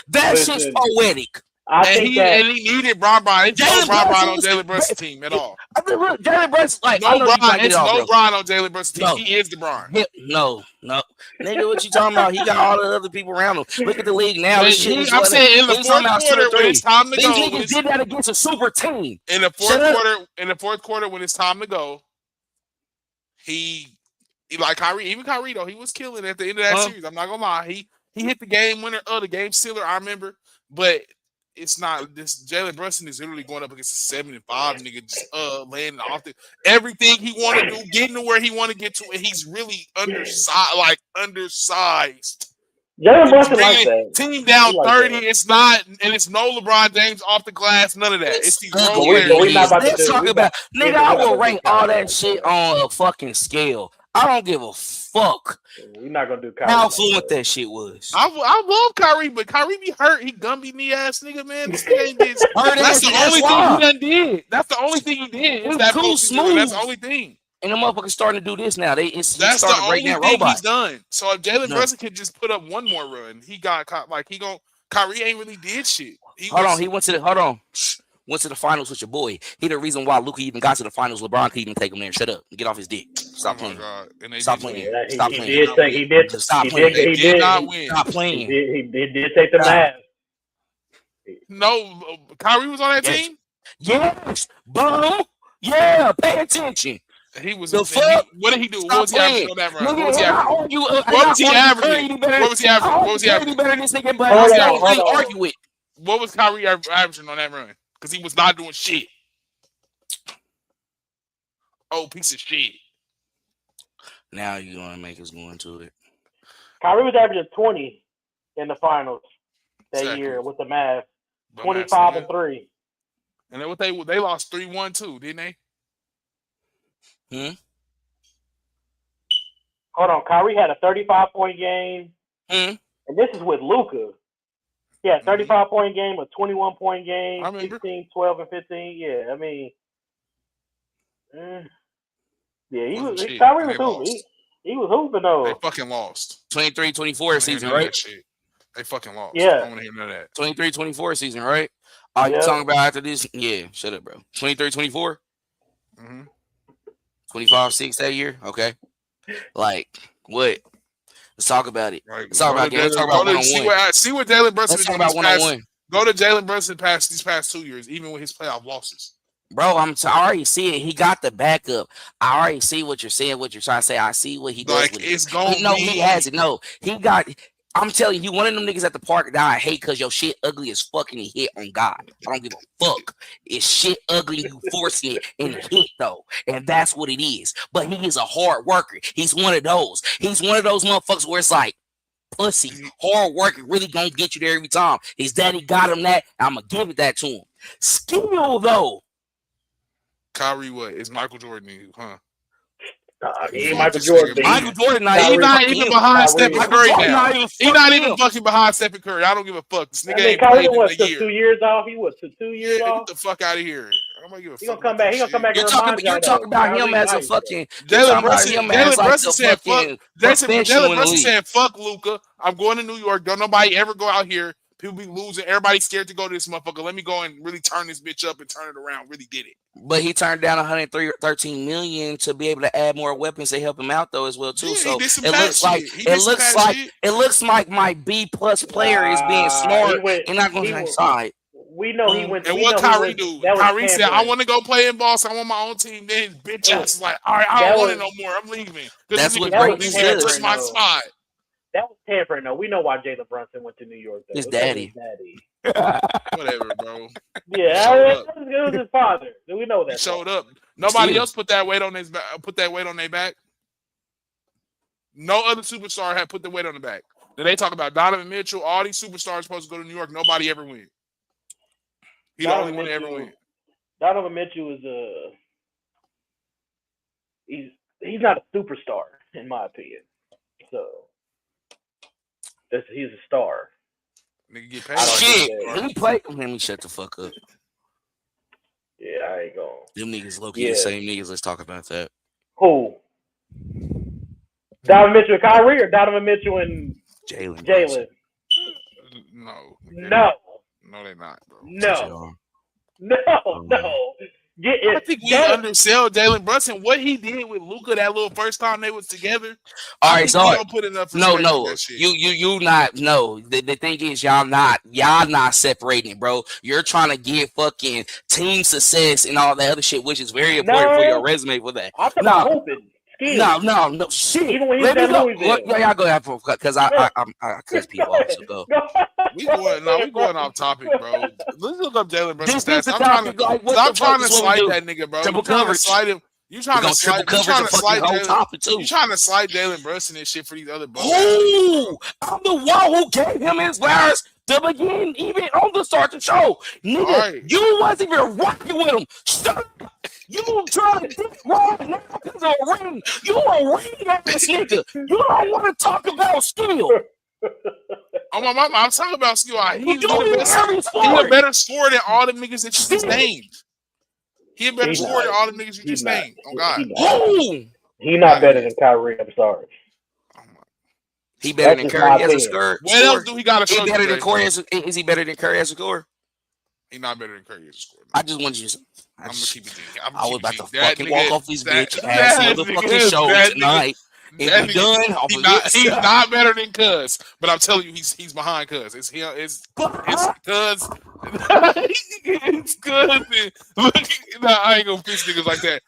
That shit's poetic. And he needed Bron. It's no Bron on Jalen Brunson's team at all. Jalen Brunson, like, no Bron. It's no Bron on Jalen Brunson's team. He is the Bron. No. Nigga, what you talking about? He got all the other people around him. Look at the league now. I'm saying in the fourth quarter when it's time to go. These niggas did that against a super team. In the fourth quarter when it's time to go, he like Kyrie, even Kyrie though, he was killing at the end of that series. I'm not gonna lie. He hit the game winner, the game sealer, I remember, but it's not this. Jalen Brunson is literally going up against a 75 nigga, just laying off everything he want to do, getting to where he want to get to, and he's really undersized. Jalen Brunson like that. Team down 30. It's not, and it's no LeBron James off the glass. None of that. It's these Let's talk about nigga. I will rank all that shit on a fucking scale. I don't give a fuck We're not gonna do Kyrie. how fluent that shit was. I love Kyrie, but Kyrie be hurt. He Gumby knee ass nigga, man. This nigga ain't did. That's the only thing he done did. That's the only thing he did. Is that too smooth. That's the only thing. And the motherfucker's starting to do this now. That's the only thing he's done. So if Jalen Brunson can just put up one more run, he got Kyrie ain't really did shit. He went to the finals with your boy. He the reason why Luka even got to the finals. LeBron could even take him there. Shut up. Get off his dick. Stop playing. Stop playing. Stop playing. He did. Stop playing. He did not win. Stop playing. He did take the Mavs. No, Kyrie was on that team? Yes. Boom. Yeah. Pay attention. He was the fuck. What did he do? What was he averaging on that run? What was he averaging? What was he averaging? What was he averaging? What was he averaging? Better than this nigga, but I can't really argue it. What was Kyrie averaging on that run? Because he was not doing shit. Oh, piece of shit. Now you're going to make us go into it. Kyrie was averaging 20 in the finals that year with the Mavs. 25 and 3. And then they lost 3-1 too, didn't they? Hold on. Kyrie had a 35-point game. And this is with Luka. Yeah, 35-point game, a 21-point game, 16, 12, and 15. Yeah, I mean, Kyrie was hooping. He was hooping though. They fucking lost. 23-24 season, right? They fucking lost. Yeah. I don't want to hear none of that. 23-24 season, right? Are you talking about after this? Yeah, shut up, bro. 23-24? 25-6 that year? Okay. Like, what? Let's talk about it. Let's talk about it. Let's talk about one-on-one. See what Jalen Brunson. Let's talk about one-on-one. Go to Jalen Brunson these past 2 years, even with his playoff losses. Bro, I already see it. He got the backup. I already see what you're saying, what you're trying to say. I see what he does. Like, it's going to be. No, he has it. No, he got. I'm telling you, one of them niggas at the park that I hate because your shit ugly as fuck and he hit on God. I don't give a fuck. It's shit ugly, you forcing it and hit though. And that's what it is. But he is a hard worker. He's one of those. He's one of those motherfuckers where it's like, pussy, hard worker really gonna get you there every time. His daddy got him that. I'm gonna give it that to him. Skill though. Kyrie, what? It's Michael Jordan, huh? He ain't Michael Jordan. Michael Jordan, he's not even behind Stephen Curry now. He's not even fucking behind Stephen Curry. I don't give a fuck. This nigga ain't played in a year. 2 years off. He was 2 years off. Get the fuck out of here. I'm gonna give a fuck. He gonna come back. He gonna come back. You're talking about him as a fucking. Jalen Brunson said fuck. Jalen Brunson said fuck Luka. I'm going to New York. Don't nobody ever go out here. People be losing. Everybody's scared to go to this motherfucker. Let me go and really turn this bitch up and turn it around. Really get it. But he turned down $113 million to be able to add more weapons to help him out though as well too. So it looks like my B+ player is being smart and not going to side. We know he went. And what Kyrie do? Kyrie said, "I want to go play in Boston. I want my own team." Then his bitch ass is like, "All right, I don't want it no more. I'm leaving." That's what greatness is. My spot. That was tampering, though. We know why Jalen Brunson went to New York. Though. His daddy. Whatever, bro. Yeah, it was his father. We know that. He showed up. Nobody else put that weight on his back. Put that weight on their back. No other superstar had put the weight on the back. Then they talk about Donovan Mitchell. All these superstars supposed to go to New York. Nobody ever went. He the only one that ever went. Donovan Mitchell is he's not a superstar in my opinion. So. He's a star. Nigga get paid. Shit. Let me play. Let me shut the fuck up. Yeah, I ain't going. Them niggas low-key the same niggas. Let's talk about that. Who? Donovan Mitchell and Kyrie or Donovan Mitchell and Jalen? No. No, they're not, bro. No. I think we undersell Jalen Brunson. What he did with Luka that little first time they was together. All right, so put enough no. You not no. The thing is, y'all not separating it, bro. You're trying to get fucking team success and all that other shit, which is very important for your resume for that. No, shit. Even when let me go. Y'all go after because I cuss people off. So go. We going off topic, bro. Let's look up Jalen Brunson stats. I'm trying to slide that nigga, bro. You trying to slide him. You trying to slide Jalen Brunson and shit for these other boys. Ooh, I'm the one who gave him his flowers to begin, even on the start of the show. Nigga, you wasn't even rocking with him. Shut up. You trying to dick right now because of a ring. You a ring ass nigga. You don't want to talk about skill. Oh my mama, I'm talking about skill. He's a a better scorer than all the niggas that you just named. He a better scorer than all the niggas you just named. Oh God. He not better than Kyrie. I'm sorry. He better than Curry as a scorer. What else do he got to show better you? Than Curry is he better than Curry as a scorer? He's not better than Curry as a scorer. I just want you to. I'm gonna keep it. I was about to fucking walk off this bitch ass motherfucking show tonight. And done. He's not better than Cuz, but I'm telling you, he's behind Cuz. It's him. It's Cuz. It's Cuz. Look, I ain't gonna fix niggas like that.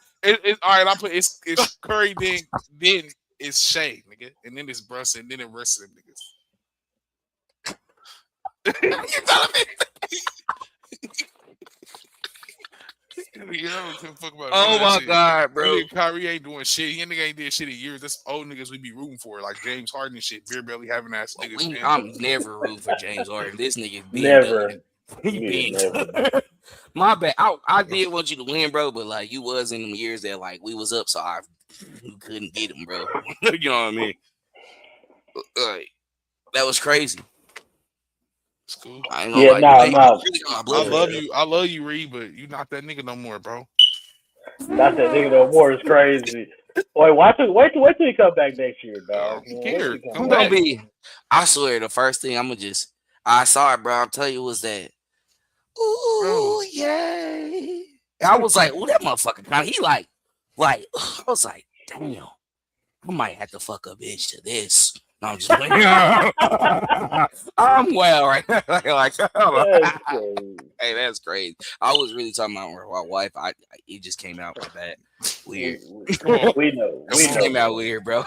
All right. I put it's Curry, then it's Shea, nigga, and then it's Brunson, then the rest of them niggas. You telling me? Oh my God, bro! Kyrie ain't doing shit. He ain't did shit in years. That's old niggas we be rooting for, like James Harden and shit. Beer belly having ass niggas. I'm never rooting for James Harden. This nigga never. Never. My bad. I did want you to win, bro, but like you was in them years that like we was up, so you couldn't get him, bro. You know what I mean? That was crazy. Cool. I love you, Reed, but you not that nigga no more, bro. Not that nigga no more is crazy. Wait, wait till he come back next year, dog. Come back. I swear, the first thing I saw it, bro. I'll tell you was that. Ooh, yay! I was like, "Ooh, that motherfucker!" He like, I was like, "Damn, I might have to fuck a bitch to this." No, I'm just playing. I'm well right now. Hey, that's crazy. I was really talking about my wife. It just came out like that. Weird. We know. It came out weird, bro.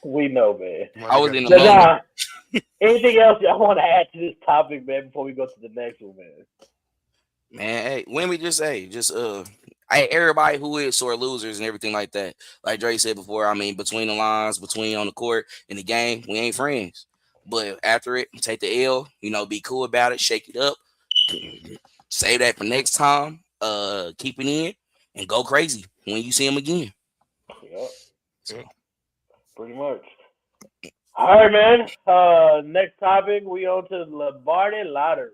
We know, man. I was in the moment. Anything else y'all want to add to this topic, man, before we go to the next one, man? Man, hey, when we hey, everybody who is sore losers and everything like that. Like Dre said before, I mean, between the lines, between on the court in the game, we ain't friends. But after it, take the L, be cool about it, shake it up, save that for next time, keep it in, and go crazy when you see him again. Yep. Pretty much. All right, man. Next topic, we on to the Lombardi Lottery.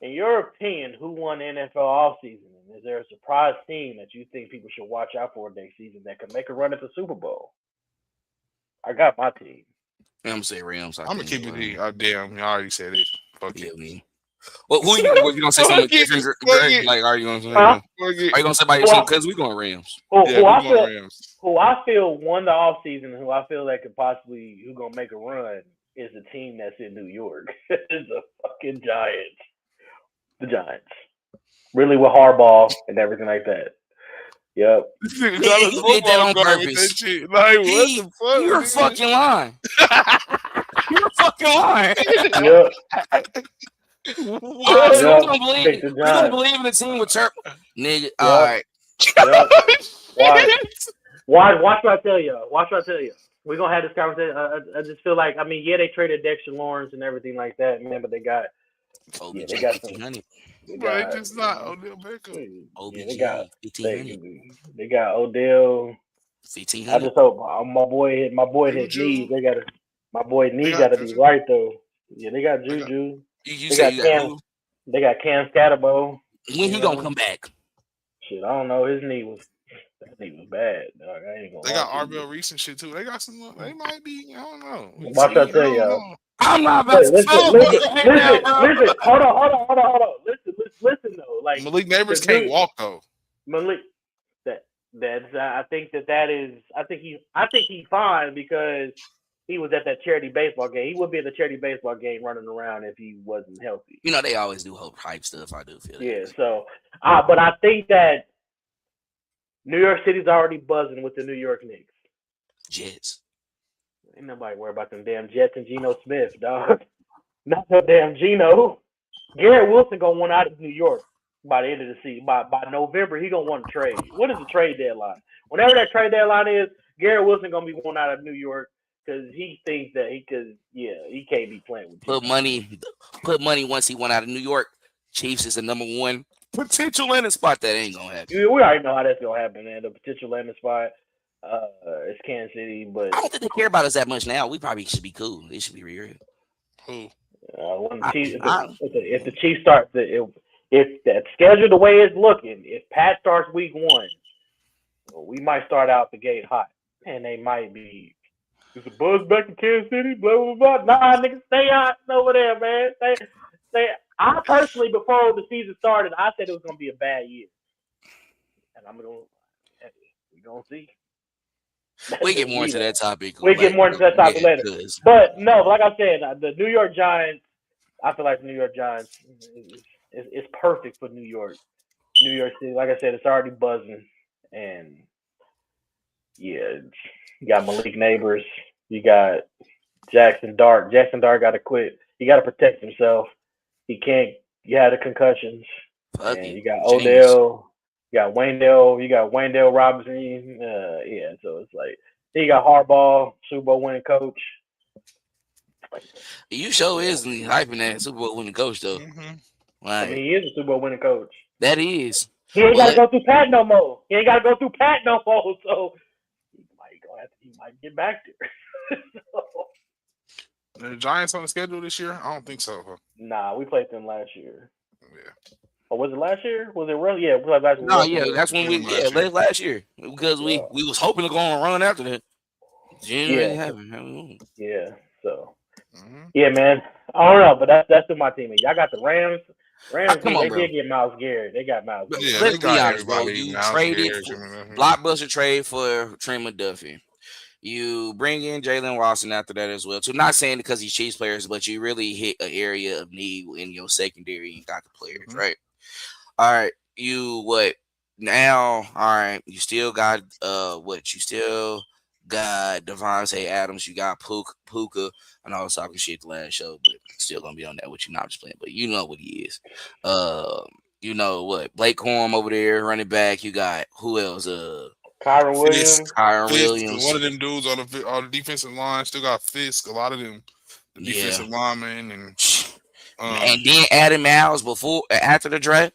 In your opinion, who won the NFL offseason? And is there a surprise team that you think people should watch out for next season that could make a run at the Super Bowl? I got my team. I'm gonna say Rams. I'm gonna keep it. Oh, damn, you already said it. Fuck me. Well, who you gonna say something different? Like, are you gonna say? Are you gonna say by yourself? Because we going Rams. Who I feel won the offseason, who I feel that could possibly who gonna make a run is the team that's in New York. It's the fucking Giants. The Giants. Really with Harbaugh and everything like that. Yep. He did that on purpose. Like, what the fuck? You're fucking lying. You're fucking lying. Yep. We're gonna believe in the team with Turp. Nigga, yep. All right. Yep. Watch what I tell you. We're gonna have this conversation. I just feel like they traded Dexter Lawrence and everything like that, man, but they got they got some. But it's not Odell Beckham. They got Odell. 1500. I just hope my boy his knees. My boy knees got to be right though. Yeah, they got Juju. They got Cam Scatterbo. When he gonna come back? Shit, I don't know. His knee was bad. Dog. I ain't gonna. They got RBL Reese and shit too. They got some. They might be. I don't know. Watch I tell y'all. I'm not about to listen. Hold on. Listen though. Like Malik Neighbors can't walk though. Malik, that's. I think he's fine because he was at that charity baseball game. He would be at the charity baseball game running around if he wasn't healthy. They always do hype stuff. I do feel that. Yeah. So, but I think that New York City's already buzzing with the New York Knicks. Jets. Ain't nobody worry about them damn Jets and Geno Smith, dog. Not no damn Geno. Garrett Wilson gonna want out of New York by the end of the season. By November, he gonna want to trade. What is the trade deadline? Whenever that trade deadline is, Garrett Wilson gonna be wanting out of New York because he thinks that he can't be playing with. Put money once he went out of New York. Chiefs is the number one potential landing spot that ain't gonna happen. We already know how that's gonna happen, man. The potential landing spot is Kansas City, but I don't think they care about us that much now. We probably should be cool. It should be real. Who? If the Chiefs start, if that schedule the way it's looking, if Pat starts week 1, we might start out the gate hot, and they might be. Is the buzz back in Kansas City? Blah blah blah. Nah, niggas, stay out over there, man. Stay. I personally, before the season started, I said it was gonna be a bad year, and we're gonna see. We get more into that topic. We get more into that topic later. But no, like I said, the New York Giants. I feel like the New York Giants is perfect for New York City. Like I said, it's already buzzing, and yeah, you got Malik Neighbors, you got Jackson Dart. Jackson Dart got to quit. He got to protect himself. He can't. You had the concussions. And you got Odell. You got Wayndale Robinson. Yeah, so it's like you got Harbaugh, Super Bowl winning coach. You sure is hyping that Super Bowl winning coach though. Mm-hmm. Like, I mean, he is a Super Bowl winning coach. That is. He ain't got to go through Pat no more. So he might get back there. The Giants on the schedule this year? I don't think so. Huh? Nah, we played them last year. Yeah. Oh, was it last year? Was it really? Yeah, we played last year. No, yeah, that's when last year because we was hoping to go on a run after that. Didn't really happen. Yeah. So. Yeah, man. I don't know, but that's who my team is. Y'all got the Rams. They did get Myles Garrett. They got Myles Garrett. Yeah, let's be honest, bro. You traded blockbuster trade for Trey McDuffie. You bring in Jalen Watson after that as well. So not saying because he's Chiefs players, but you really hit an area of need in your secondary. You got the players, right? All right. You what now? All right. You still got what? You still got Devontae Adams. You got Puka. I know I was talking shit the last show, but still gonna be on that with you. Not just playing, but you know what he is. You know what? Blake Corum over there, running back. You got who else? Kyron Williams. One of them dudes on the defensive line still got Fisk. A lot of them, the defensive linemen, and then Adam Miles after the draft.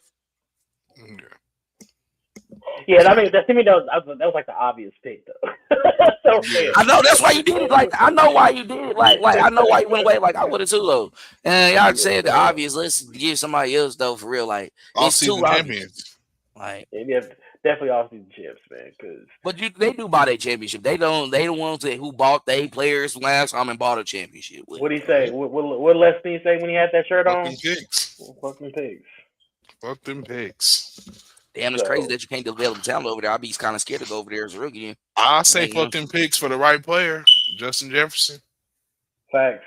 Yeah, I mean, to me, that was like the obvious pick, though. I know that's why you did it. Like, I know why you did it. Like I know why you went away. Like, I would have too, though. And y'all said the obvious. Let's give somebody else, though, for real. Like, it's too obvious. Like, definitely off-season champs, man. But they do buy their championship. They the ones who bought their players last time and bought a championship. What did he say? What Les Snead say when he had that shirt on? Fucking pigs. Damn, it's crazy that you can't develop talent over there. I'd be kind of scared to go over there as a rookie. I say fuck them picks for the right player, Justin Jefferson. Facts.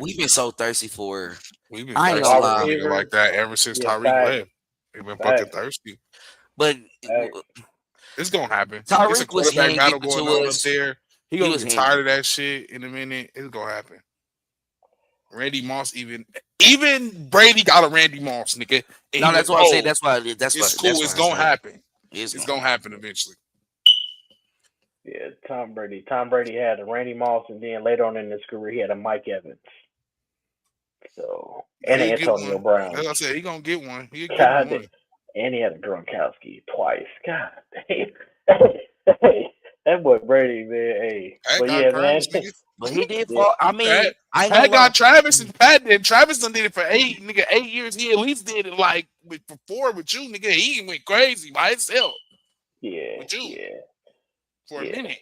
We've been so thirsty for. We've been thirsty for a nigga like that ever since Tyreek left. We've been fucking thirsty. But it's gonna hapen. Tyreek was quarterback battle going on up there. He gonna get tired of that shit in a minute. It's gonna happen. Randy Moss, even Brady got a Randy Moss, nigga. No, that's what I say. That's why. It's cool. It's gonna happen. It's gonna happen eventually. Yeah, Tom Brady. Tom Brady had a Randy Moss, and then later on in his career, he had a Mike Evans. So and Antonio Brown. As I said, he gonna get one. And he had a Gronkowski twice. God damn. That boy Brady, man. Hey, but yeah, man. But he did fall. I mean, Pat got Travis and Pat did. Travis done did it for 8 years. He at least did it like for 4 with you, nigga. He went crazy by himself. Yeah. With you. For a minute.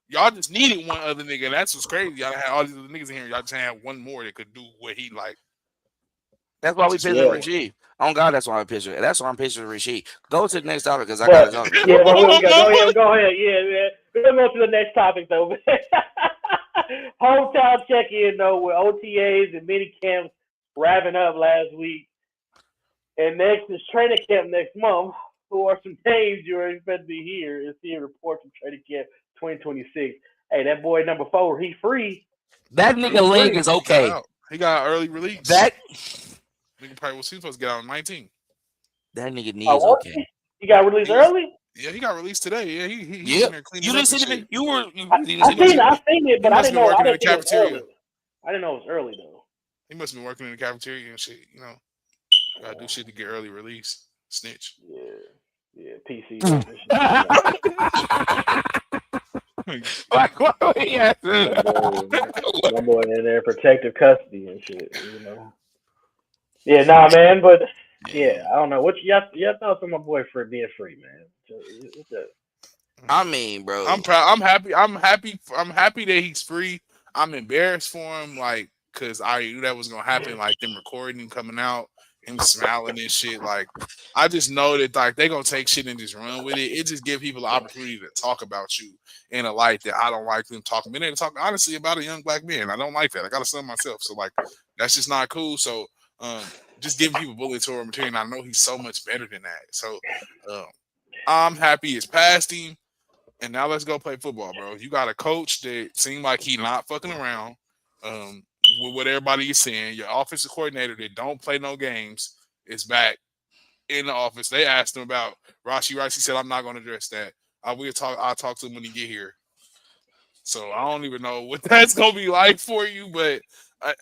Y'all just needed one other nigga. And that's what's crazy. Y'all had all these other niggas in here. Y'all just had one more that could do what he like. That's why we picture Rasheed. Oh God, that's why I picture. That's why I'm picturing Rasheed. Go to the next topic because I got to talk. Yeah, go ahead. Yeah, man. We're gonna go to the next topic though. Hometown check-in though, with OTAs and mini camps wrapping up last week, and next is training camp next month. Who are some names you're expected to hear and see reports from training camp 2026? Hey, that boy number 4, he free. That nigga leg is okay. He got an early release. That nigga probably was supposed to get out on 19. That nigga knee is okay. He got released early. Yeah, he got released today. Yeah, he you didn't see it. You were. I seen it, but I didn't know. Working in the cafeteria. I didn't know it was early though. He must have been working in the cafeteria and shit. You know. Gotta do shit to get early release. Snitch. Yeah, PC. That shit. My boy in there protective custody and shit. Yeah, nah, man. But yeah, I don't know. What y'all thoughts on my boy for being free, man? What's up? I mean, bro. I'm proud. I'm happy. I'm happy that he's free. I'm embarrassed for him, like, cause I knew that was gonna happen. Like them recording him coming out, him smiling and shit. Like, I just know that like they gonna take shit and just run with it. It just give people the opportunity to talk about you in a light that I don't like them talking. But they talk honestly about a young black man. I don't like that. I got a son myself, so like that's just not cool. So just giving people bullet material, and I know he's so much better than that. So I'm happy it's past him. And now let's go play football, bro. You got a coach that seemed like he not fucking around with what everybody is saying. Your offensive coordinator that don't play no games is back in the office. They asked him about Rashee Rice. He said, I'm not going to address that. I'll talk to him when he get here. So I don't even know what that's going to be like for you, but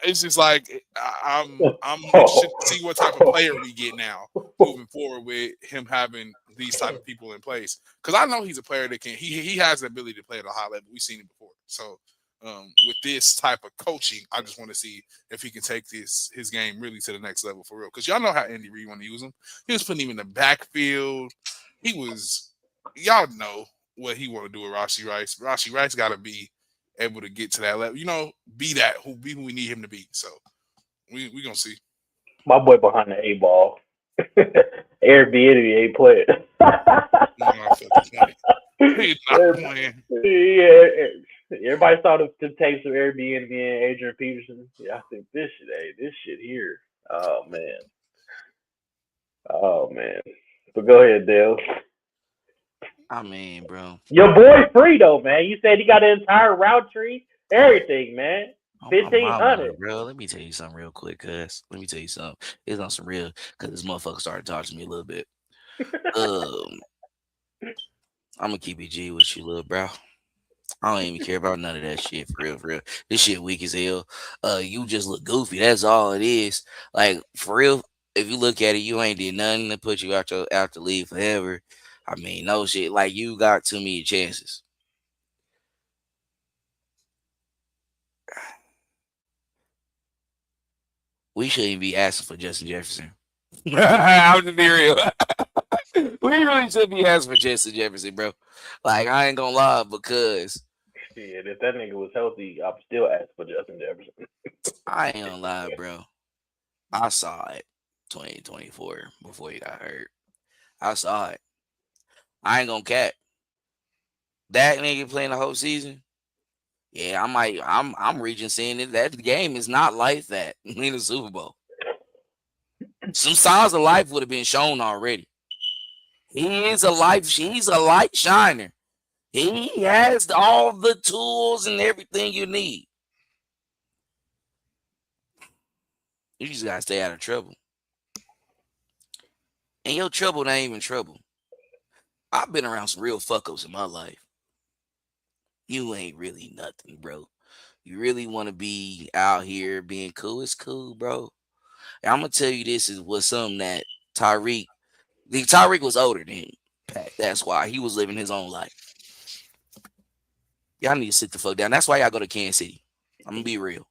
it's just like I'm interested to see what type of player we get now moving forward with him having these type of people in place. Because I know he's a player that he has the ability to play at a high level. We've seen it before. So with this type of coaching, I just want to see if he can take his game really to the next level for real. Because y'all know how Andy Reid want to use him. He was putting him in the backfield. Y'all know what he want to do with Rashee Rice. Rashee Rice got to be able to get to that level, be who we need him to be. So we gonna see. My boy behind the 8-ball. Airbnb ain't playing. He's not playing. Yeah, everybody saw the tapes of Airbnb and Adrian Peterson. Yeah, I think this shit here. Oh man. But go ahead, Dale. I mean, bro. Your boy free though, man. You said he got an entire route tree, everything, man. 1,500, bro. Let me tell you something real quick, cuz. Let me tell you something. It's on some real, cause this motherfucker started talking to me a little bit. I'm gonna keep it G with you, little bro. I don't even care about none of that shit, for real. This shit weak as hell. You just look goofy. That's all it is. Like, for real, if you look at it, you ain't did nothing to put you out the league forever. I mean, no shit. Like, you got too many chances. We shouldn't be asking for Justin Jefferson. I'm just be real. We really should be asking for Justin Jefferson, bro. Like, I ain't gonna lie, because shit, if that nigga was healthy, I'm still asking for Justin Jefferson. I ain't gonna lie, bro. I saw it 2024 before he got hurt. I saw it. I ain't gonna cap. That nigga playing the whole season. Yeah, I'm reaching saying that the game is not like that in the Super Bowl. Some signs of life would have been shown already. He's a light shiner. He has all the tools and everything you need. You just gotta stay out of trouble. And your trouble ain't even trouble. I've been around some real fuck-ups in my life. You ain't really nothing, bro. You really want to be out here being cool? It's cool, bro. And I'm gonna tell you this was something that Tyreek was older than Pat. That's why he was living his own life. Y'all need to sit the fuck down. That's why y'all go to Kansas City. I'm gonna be real.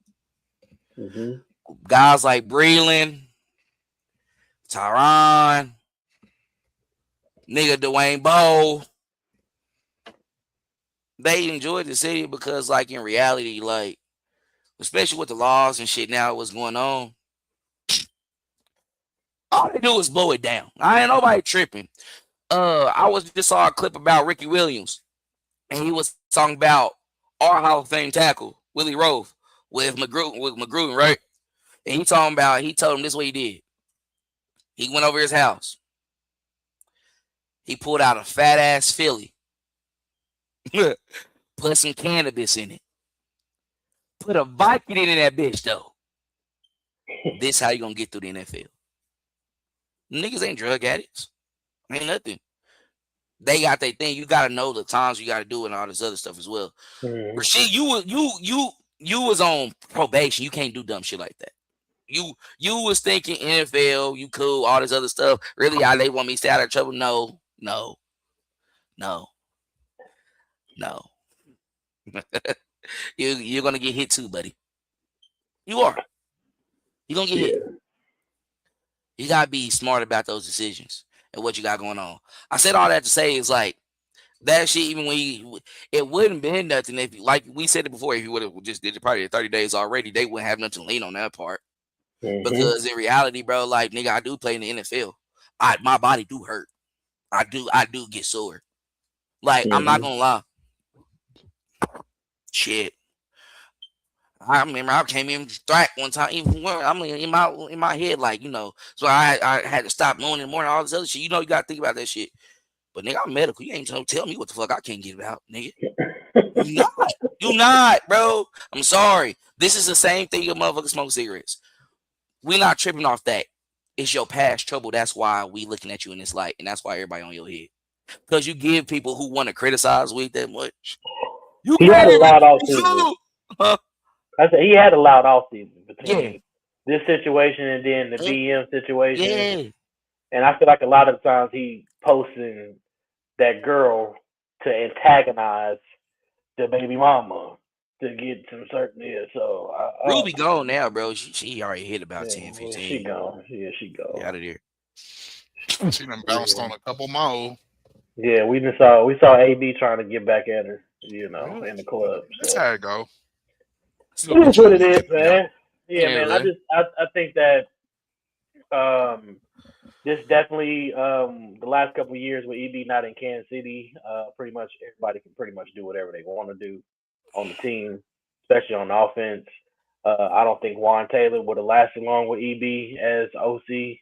Mm-hmm. Guys like Breland, Tyron, nigga Dwayne Bowe, they enjoyed the city because, like, in reality, like, especially with the laws and shit now, what's going on, all they do is blow it down. I ain't nobody tripping. I just saw a clip about Ricky Williams, and he was talking about our Hall of Fame tackle, Willie Rove, with McGruden, right? And he told him this is what he did. He went over his house. He pulled out a fat ass Philly. Put some cannabis in it. Put a Vicodin in that bitch, though. This how you gonna get through the NFL. Niggas ain't drug addicts. Ain't nothing. They got their thing. You gotta know the times you gotta do it and all this other stuff as well. Mm-hmm. Rasheed, you was on probation. You can't do dumb shit like that. You was thinking NFL, you cool, all this other stuff. Really, they want me to stay out of trouble? No. You're gonna get hit too, buddy. You are. You're gonna get hit. You gotta be smart about those decisions and what you got going on. I said all that to say is like that shit. Even when it wouldn't been nothing if, like we said it before, if you would have just did it probably in 30 days already, they wouldn't have nothing to lean on that part. Because in reality, bro, like nigga, I do play in the NFL. My body do hurt. I do get sore. Like I'm not gonna lie. Shit. I remember I came in thrack one time. Even I'm in my head, like so I had to stop moaning in the morning. All this other shit, you got to think about that shit. But nigga, I'm medical. You ain't tell me what the fuck I can't get about, nigga. You not, bro. I'm sorry. This is the same thing. Your motherfuckers smoke cigarettes. We not tripping off that. It's your past trouble. That's why we looking at you in this light, and that's why everybody on your head. Because you give people who want to criticize weed that much. He had a loud off season. I said he had a loud off season between this situation and then the BM situation. Yeah. And I feel like a lot of times he posting that girl to antagonize the baby mama to get some certainty. So Ruby gone now, bro. She already hit about 10, 15. She gone. Yeah, she gone. Out of there. She done bounced on a couple more. Yeah, we saw AB trying to get back at her, in the club. So. That's how it go. It is what it is, man. Yeah, man. I think that this definitely the last couple of years with EB not in Kansas City, pretty much everybody can pretty much do whatever they want to do on the team, especially on offense. I don't think Juan Taylor would have lasted long with EB as OC in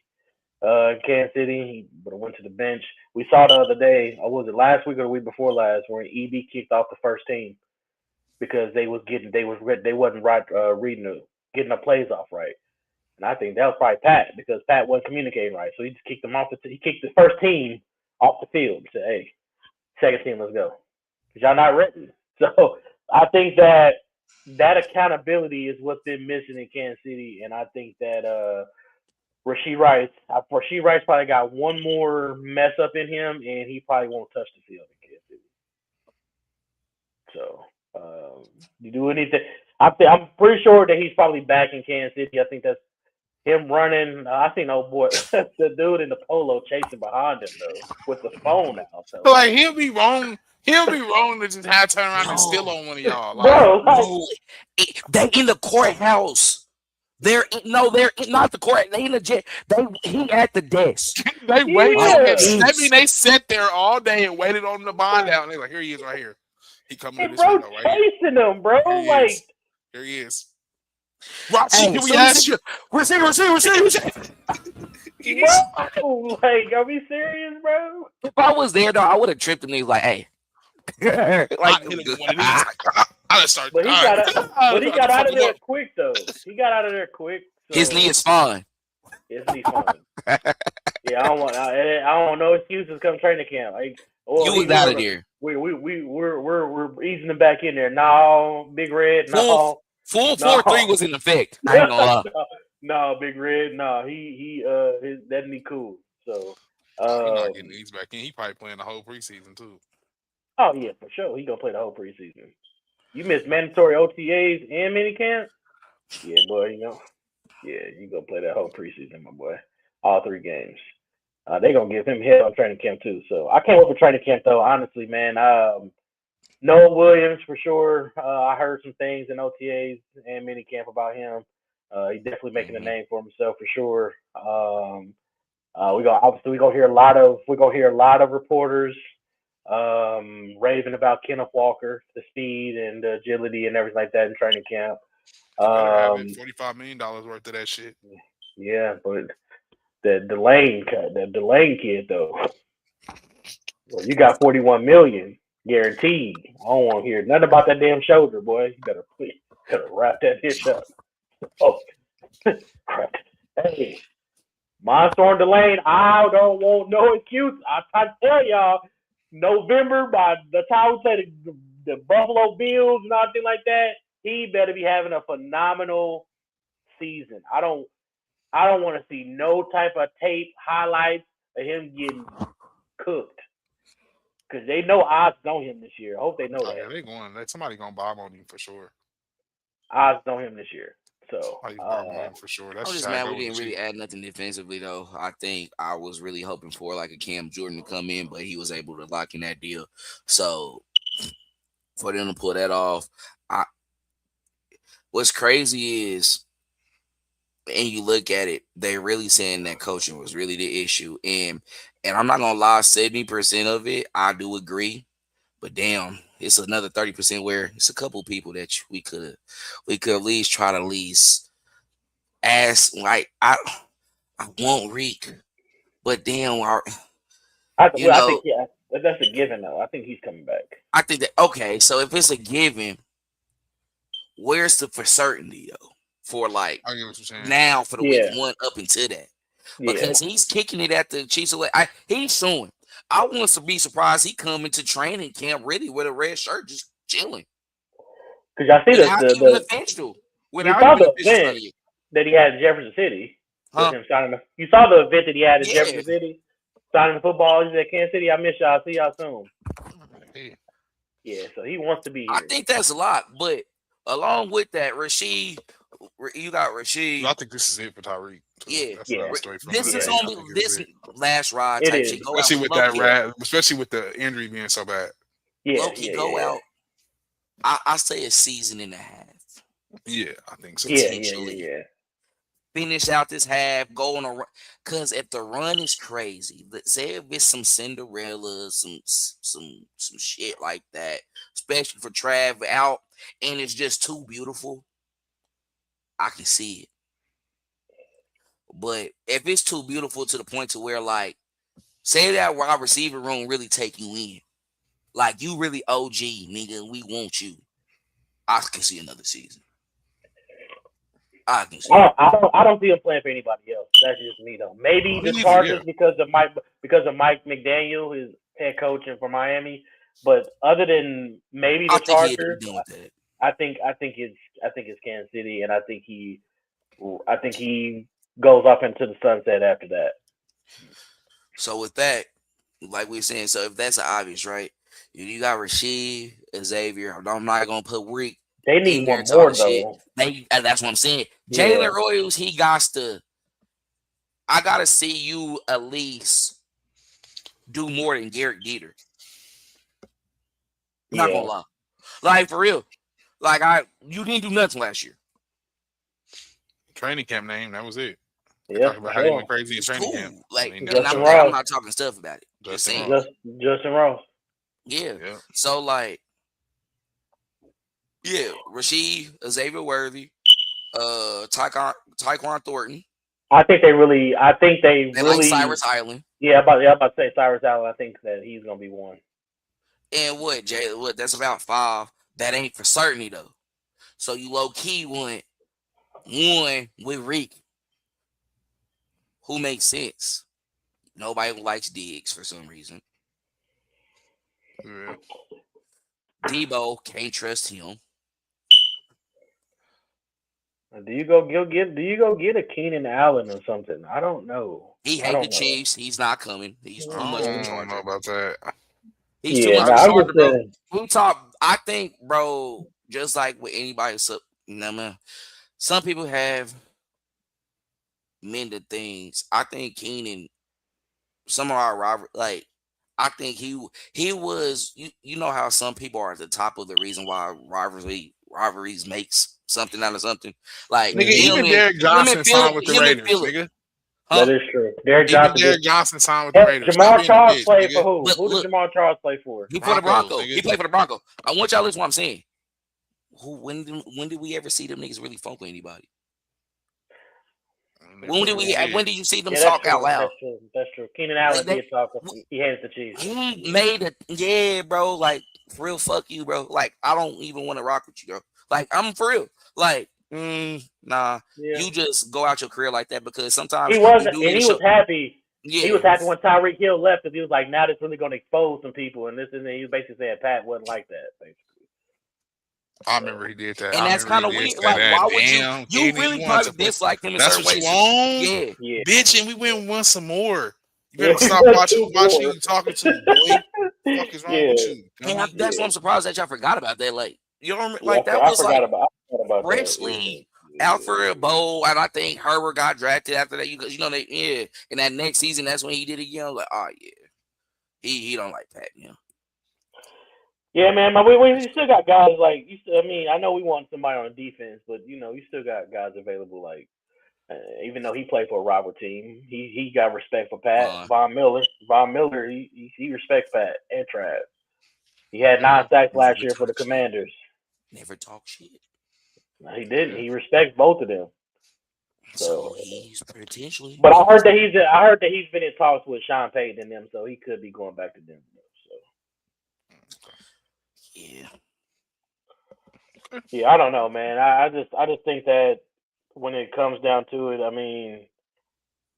Kansas City. He would have went to the bench. We saw the other day, or was it last week or the week before last, where EB kicked off the first team because they wasn't getting the plays off right. And I think that was probably Pat because Pat wasn't communicating right. So he just kicked them off. He kicked the first team off the field and said, "Hey, second team, let's go." Because y'all not ready. So I think that accountability is what's been missing in Kansas City. And I think that Rasheed Rice probably got one more mess up in him, and he probably won't touch the field in Kansas City. So you do anything. I'm pretty sure that he's probably back in Kansas City. I think that's him running. I seen old boy, the dude in the polo chasing behind him though with the phone out. So. Like he'll be wrong. He'll be wrong to just have turn around and steal on one of y'all. Like, bro, they in the courthouse. They're not the court. They in the jet. He at the desk. They wait. That mean they sat there all day and waited on the bond out. And they're like, here he is, right here. He coming to this window right here. Chasing them, bro. Here he is. Roxy, can we ask you? Receive. Bro, like, are we serious, bro? If I was there, though, I would have tripped him. He was like, "Hey." I started. But he got out of there quick, though. He got out of there quick. So. His knee is fine. His knee fine. Yeah, I don't want no excuses come training camp. Like, you was out of there. We're easing him back in there. No, Big Red. No. Full 4-3 was in effect. I ain't gonna lie. No, Big Red. No, that knee cool. So he's not getting these back in. He probably playing the whole preseason too. Oh yeah, for sure. He gonna play the whole preseason. You missed mandatory OTAs and minicamp? Yeah, boy. Yeah, you gonna play that whole preseason, my boy. All 3 games. They gonna give him hell on training camp too. So I can't wait for training camp though. Honestly, man. Noah Williams for sure. I heard some things in OTAs and minicamp about him. He's definitely making a name for himself for sure. We're gonna hear a lot of reporters raving about Kenneth Walker, the speed and the agility and everything like that in training camp. $45 million worth of that shit. Yeah, but the Lane kid though. Well, you got $41 million. Guaranteed. I don't want to hear nothing about that damn shoulder, boy. You better wrap that bitch up. Oh, crap. Hey, Monster on Delane, I don't want no excuse. I tell y'all, November, by the time we say the Buffalo Bills and everything like that, he better be having a phenomenal season. I don't I don't want to see no type of tape highlights of him getting cooked. Because they know odds on him this year. I hope they know Oh, that. yeah, they going. Somebody gonna bomb on him for sure. Odds on him this year. So Somebody's bombing on him for sure. That's I'm just just how it mad goes we with didn't the really Chiefs. add nothing defensively though. I think I was really hoping for like a Cam Jordan to come in, but he was able to lock in that deal. So for them to pull that off, what's crazy is, and you look at it, they're really saying that coaching was really the issue. And I'm not gonna lie, 70% of it, I do agree. But damn, it's another 30% where it's a couple people that we could at least try to ask. Like I won't Reek, but damn, I you know, think that's a given though. I think he's coming back. I think that okay. So if it's a given, where's the for certainty though? For like I get what you're saying. now for the Yeah. week 1 up into that. Yeah. Because he's kicking it at the Chiefs. He's showing. I want to be surprised he come into training camp really with a red shirt, just chilling. Because I see Without even the official. you Without saw even the official event study. that he had in Jefferson City with Huh? him signing. You saw the event that he had in Yeah. Jefferson City signing the football. He's at Kansas City. I miss y'all. See y'all soon. Hey, Yeah. So he wants to be here. I think that's a lot, but along with that, Rashid, you got Rashid. I think this is it for Tyreek. Yeah. That's Yeah. another story from This another is day. I only think this is this it. last ride It type is. shit. Go Especially out with low-key. especially with the injury being so bad. Yeah. Low-key Yeah. go yeah. out. I say a season and a half. Yeah, I think so. Yeah. Potentially. Yeah. Finish out this half, go on a run. Because if the run is crazy, let's say if it's some Cinderella, some shit like that, especially for Trav out, and it's just too beautiful, I can see it. But if it's too beautiful to the point to where, like, say that wide receiver room really take you in, like you really OG, nigga, we want you. I can see another season. I can see. I don't see him playing for anybody else. That's just me though. Maybe the Chargers because of Mike McDaniel, his head coaching for Miami. But other than maybe the Chargers, I think it's Kansas City, and I think he goes off into the sunset after that. So with that, like we were saying, so if that's obvious, right? You got Rashid, Xavier. I'm not gonna put Rick. They need one more though. That's what I'm saying. Yeah. Jalen Royals, he got to. I gotta see you at least do more than Garrett Dieter. Not gonna lie, like for real. Like you didn't do nothing last year. Training camp name, that was it. Yeah, talk about how he went crazy in training camp. Like, I mean, and I'm not talking stuff about it. Just saying. Justin Ross. Yeah. So like, yeah, Rashid, Xavier Worthy, Tyquan Thornton. I think they really like Cyrus Island. Yeah, I'm about to say Cyrus Island. I think that he's gonna be one. And what, Jay? What? That's about 5. That ain't for certainty though. So you low key went one with Reek, who makes sense. Nobody likes Diggs for some reason. Yeah. Debo, can't trust him. Do you go get a Keenan Allen or something? I don't know. He hates the Chiefs. He's not coming. He's too much of a Charger. I don't know about that. He's too much of a Charger, bro. We talk. I think, bro, just like with anybody, some people have mended things. I think Keenan, some of our rival, like, I think he was. You know how some people are at the top of the reason why rivalries makes something out of something. Like, nigga, even Derek Johnson signed with the Raiders, nigga. That is true. Derek Johnson signed with the Raiders. Jamal Charles played for who? Who did Jamal Charles play for? He played for the Broncos. He played for the Broncos. I want y'all to listen to what I'm saying. When did we ever see them niggas really funk with anybody? When did you see them talk out loud? That's true. Keenan Allen did talk. He hates the Chiefs. He made bro. Like, for real, fuck you, bro. Like, I don't even want to rock with you, bro. Like, I'm for real. Like, nah. Yeah. You just go out your career like that because sometimes he wasn't, and he was happy. Yeah. He was happy when Tyreek Hill left because he was like, now that's really going to expose some people, and he was basically saying Pat wasn't like that, basically. I remember he did that. And I that's remember kind he of did weird. that. Like, why would Damn, you Kenny, really wanted probably to play. dislike him in That's certain what you ways? want? Yeah. Bitch, and we went and won some more. You Yeah, better stop watching who you talking to, boy. Fuck is wrong with you? And Dummy? that's why I'm surprised that y'all forgot about that. Like, you don't Yeah, like that I was forgot like about that. freshly Alfred Bowl, and I think Herbert got drafted after that. You know they in that next season, that's when he did it again. I was like, oh yeah, he don't like Pat, you know. Yeah, man. We still got guys like you. I mean, I know we want somebody on defense, but you still got guys available. Like, even though he played for a rival team, he got respect for Pat. Von Miller, he respects Pat and Trav. He had 9 sacks last year for the Commanders. Never talk shit. No, he didn't. He respects both of them. So he's potentially. But I heard that he's been in talks with Sean Payton and them, so he could be going back to them. So yeah, I don't know, man. I just think that when it comes down to it, I mean,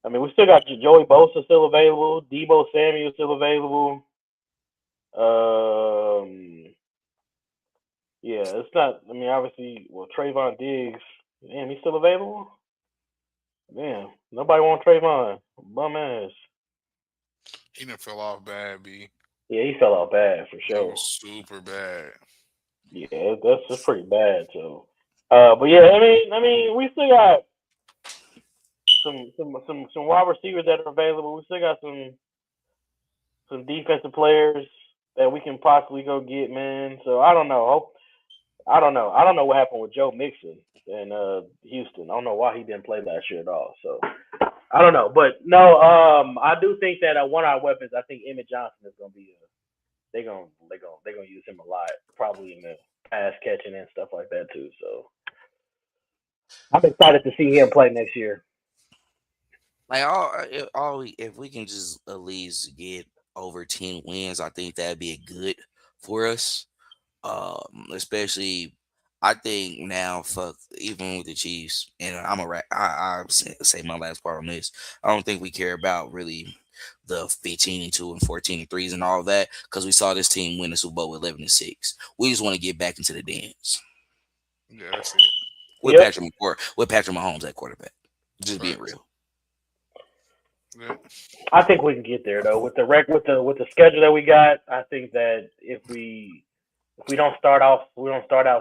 we still got Joey Bosa still available, Debo Samuel still available. Yeah, it's not. I mean, obviously, Trayvon Diggs, damn, he's still available. Damn, nobody want Trayvon. Bum ass. He done fell off bad, B. Yeah, he fell off bad for sure. It was super bad. Yeah, that's pretty bad. So, but yeah, I mean, we still got some wide receivers that are available. We still got some defensive players that we can possibly go get, man. So I don't know. I don't know what happened with Joe Mixon in Houston. I don't know why he didn't play last year at all. So I don't know, but no, I do think that one of our weapons. I think Emmett Johnson is gonna be. They're gonna use him a lot, probably in the pass catching and stuff like that too. So I'm excited to see him play next year. Like if we can just at least get over 10 wins, I think that'd be good for us. Especially I think now, fuck, even with the Chiefs, and I say my last part on this. I don't think we care about really the 15-2 and 14-3s and all that because we saw this team win the Super Bowl with 11-6. We just want to get back into the dance. Yeah, that's it. With Patrick Mahomes at quarterback. Just being real. Yeah. I think we can get there though with the schedule that we got. I think that if we don't start out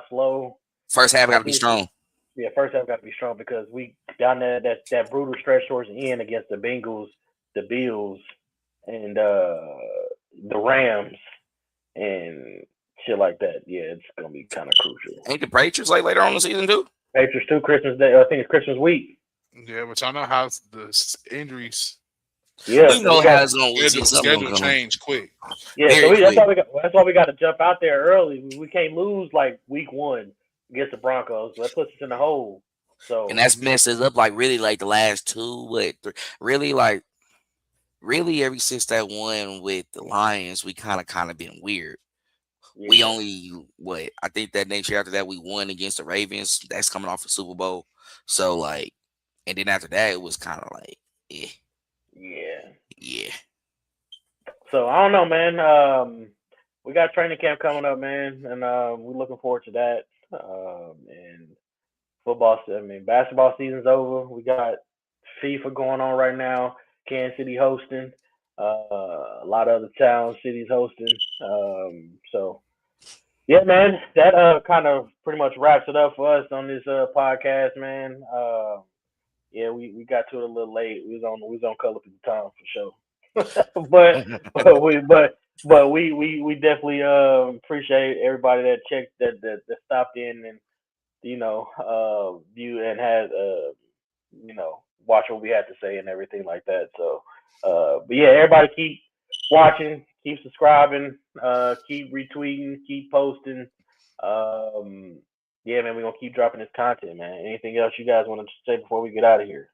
slow. First half got to be strong. Yeah, first half got to be strong because we down there that brutal stretch towards the end against the Bengals, the Bills, and the Rams and shit like that. Yeah, it's gonna be kind of crucial. Ain't the Patriots like later on in the season too? Patriots too. Christmas Day. I think it's Christmas week. Yeah, but y'all know how the injuries. Yeah, we know how it's going to schedule change quick. Yeah, so that's why we got to jump out there early. We can't lose like week 1 against the Broncos. That puts us in the hole. So and that's messes up like really like the last 2, really ever since that one with the Lions, we kind of been weird. Yeah. We only I think that next year after that we won against the Ravens. That's coming off the Super Bowl. So like, and then after that it was kind of like, yeah. So I don't know, man. We got training camp coming up, man, and we're looking forward to that. And basketball season's over. We got FIFA going on right now. Kansas City hosting. A lot of other cities hosting. So yeah, man, that kind of pretty much wraps it up for us on this podcast, man. Yeah, we got to it a little late. We was on color at the time for sure. but we definitely appreciate everybody that checked that stopped in and view and had watch what we had to say and everything like that. So but yeah, everybody keep watching, keep subscribing, keep retweeting, keep posting. Yeah, man, we're gonna keep dropping this content, man. Anything else you guys want to say before we get out of here?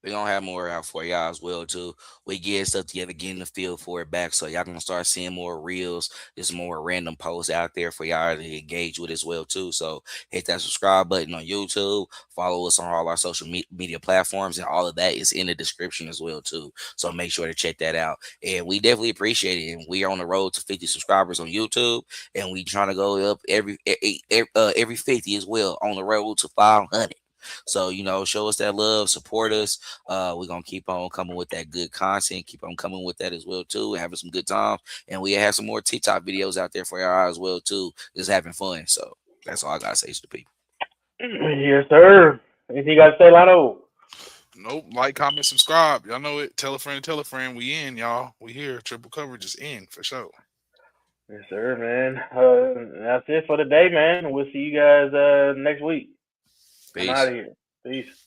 We're gonna have more out for y'all as well too. We get stuff together, getting the feel for it back. So y'all gonna start seeing more reels, just more random posts out there for y'all to engage with as well too. So hit that subscribe button on YouTube. Follow us on all our social media platforms, and all of that is in the description as well too. So make sure to check that out. And we definitely appreciate it. And we are on the road to 50 subscribers on YouTube, and we trying to go up every 50 as well on the road to 500. So, show us that love, support us. We're gonna keep on coming with that good content, keep on coming with that as well too, and having some good times. And we have some more TikTok videos out there for y'all as well too, just having fun. So that's all I gotta say to the people. Yes, sir. Anything you gotta say, Lotto? Nope. Like, comment, subscribe. Y'all know it. Tell a friend, tell a friend. We in, y'all. We here. Triple coverage is in for sure. Yes, sir, man. That's it for the day, man. We'll see you guys next week. I'm Peace. out of here. Peace.